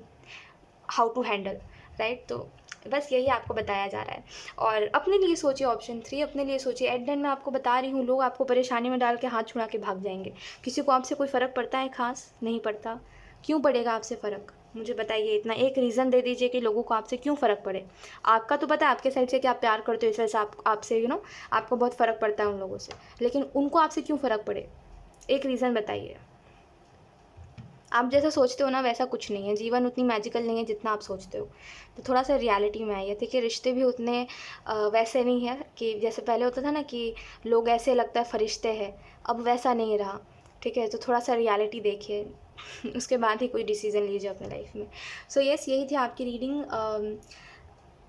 हाउ टू हैंडल, राइट। तो बस यही आपको बताया जा रहा है। और अपने लिए सोचिए, ऑप्शन 3 अपने लिए सोचिए। एट द एंड मैं आपको बता रही हूँ, लोग आपको परेशानी में डाल के हाथ छुड़ा के भाग जाएंगे। किसी को आपसे कोई फ़र्क पड़ता है खास? नहीं पड़ता। क्यों पड़ेगा आपसे फ़र्क? मुझे बताइए, इतना एक रीज़न दे दीजिए कि लोगों को आपसे क्यों फ़र्क पड़े। आपका तो पता है आपके साइड से कि आप प्यार करते हो, इस वजह से आपसे आपको बहुत फ़र्क पड़ता है उन लोगों से, लेकिन उनको आपसे क्यों फ़र्क पड़े? एक रीज़न बताइए। आप जैसा सोचते हो ना वैसा कुछ नहीं है, जीवन उतनी मैजिकल नहीं है जितना आप सोचते हो। तो थोड़ा सा रियलिटी में आइए। देखिए, रिश्ते भी उतने वैसे नहीं है कि जैसे पहले होता था ना कि लोग ऐसे लगता है फरिश्ते हैं, अब वैसा नहीं रहा, ठीक है। तो थोड़ा सा रियलिटी देखिए उसके बाद ही कोई डिसीज़न लीजिए अपने लाइफ में। सो यस, यही थी आपकी reading,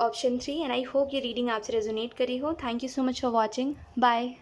option 3, and I hope ये रीडिंग आपसे रेजोनेट करी हो। Thank you so much for watching, bye.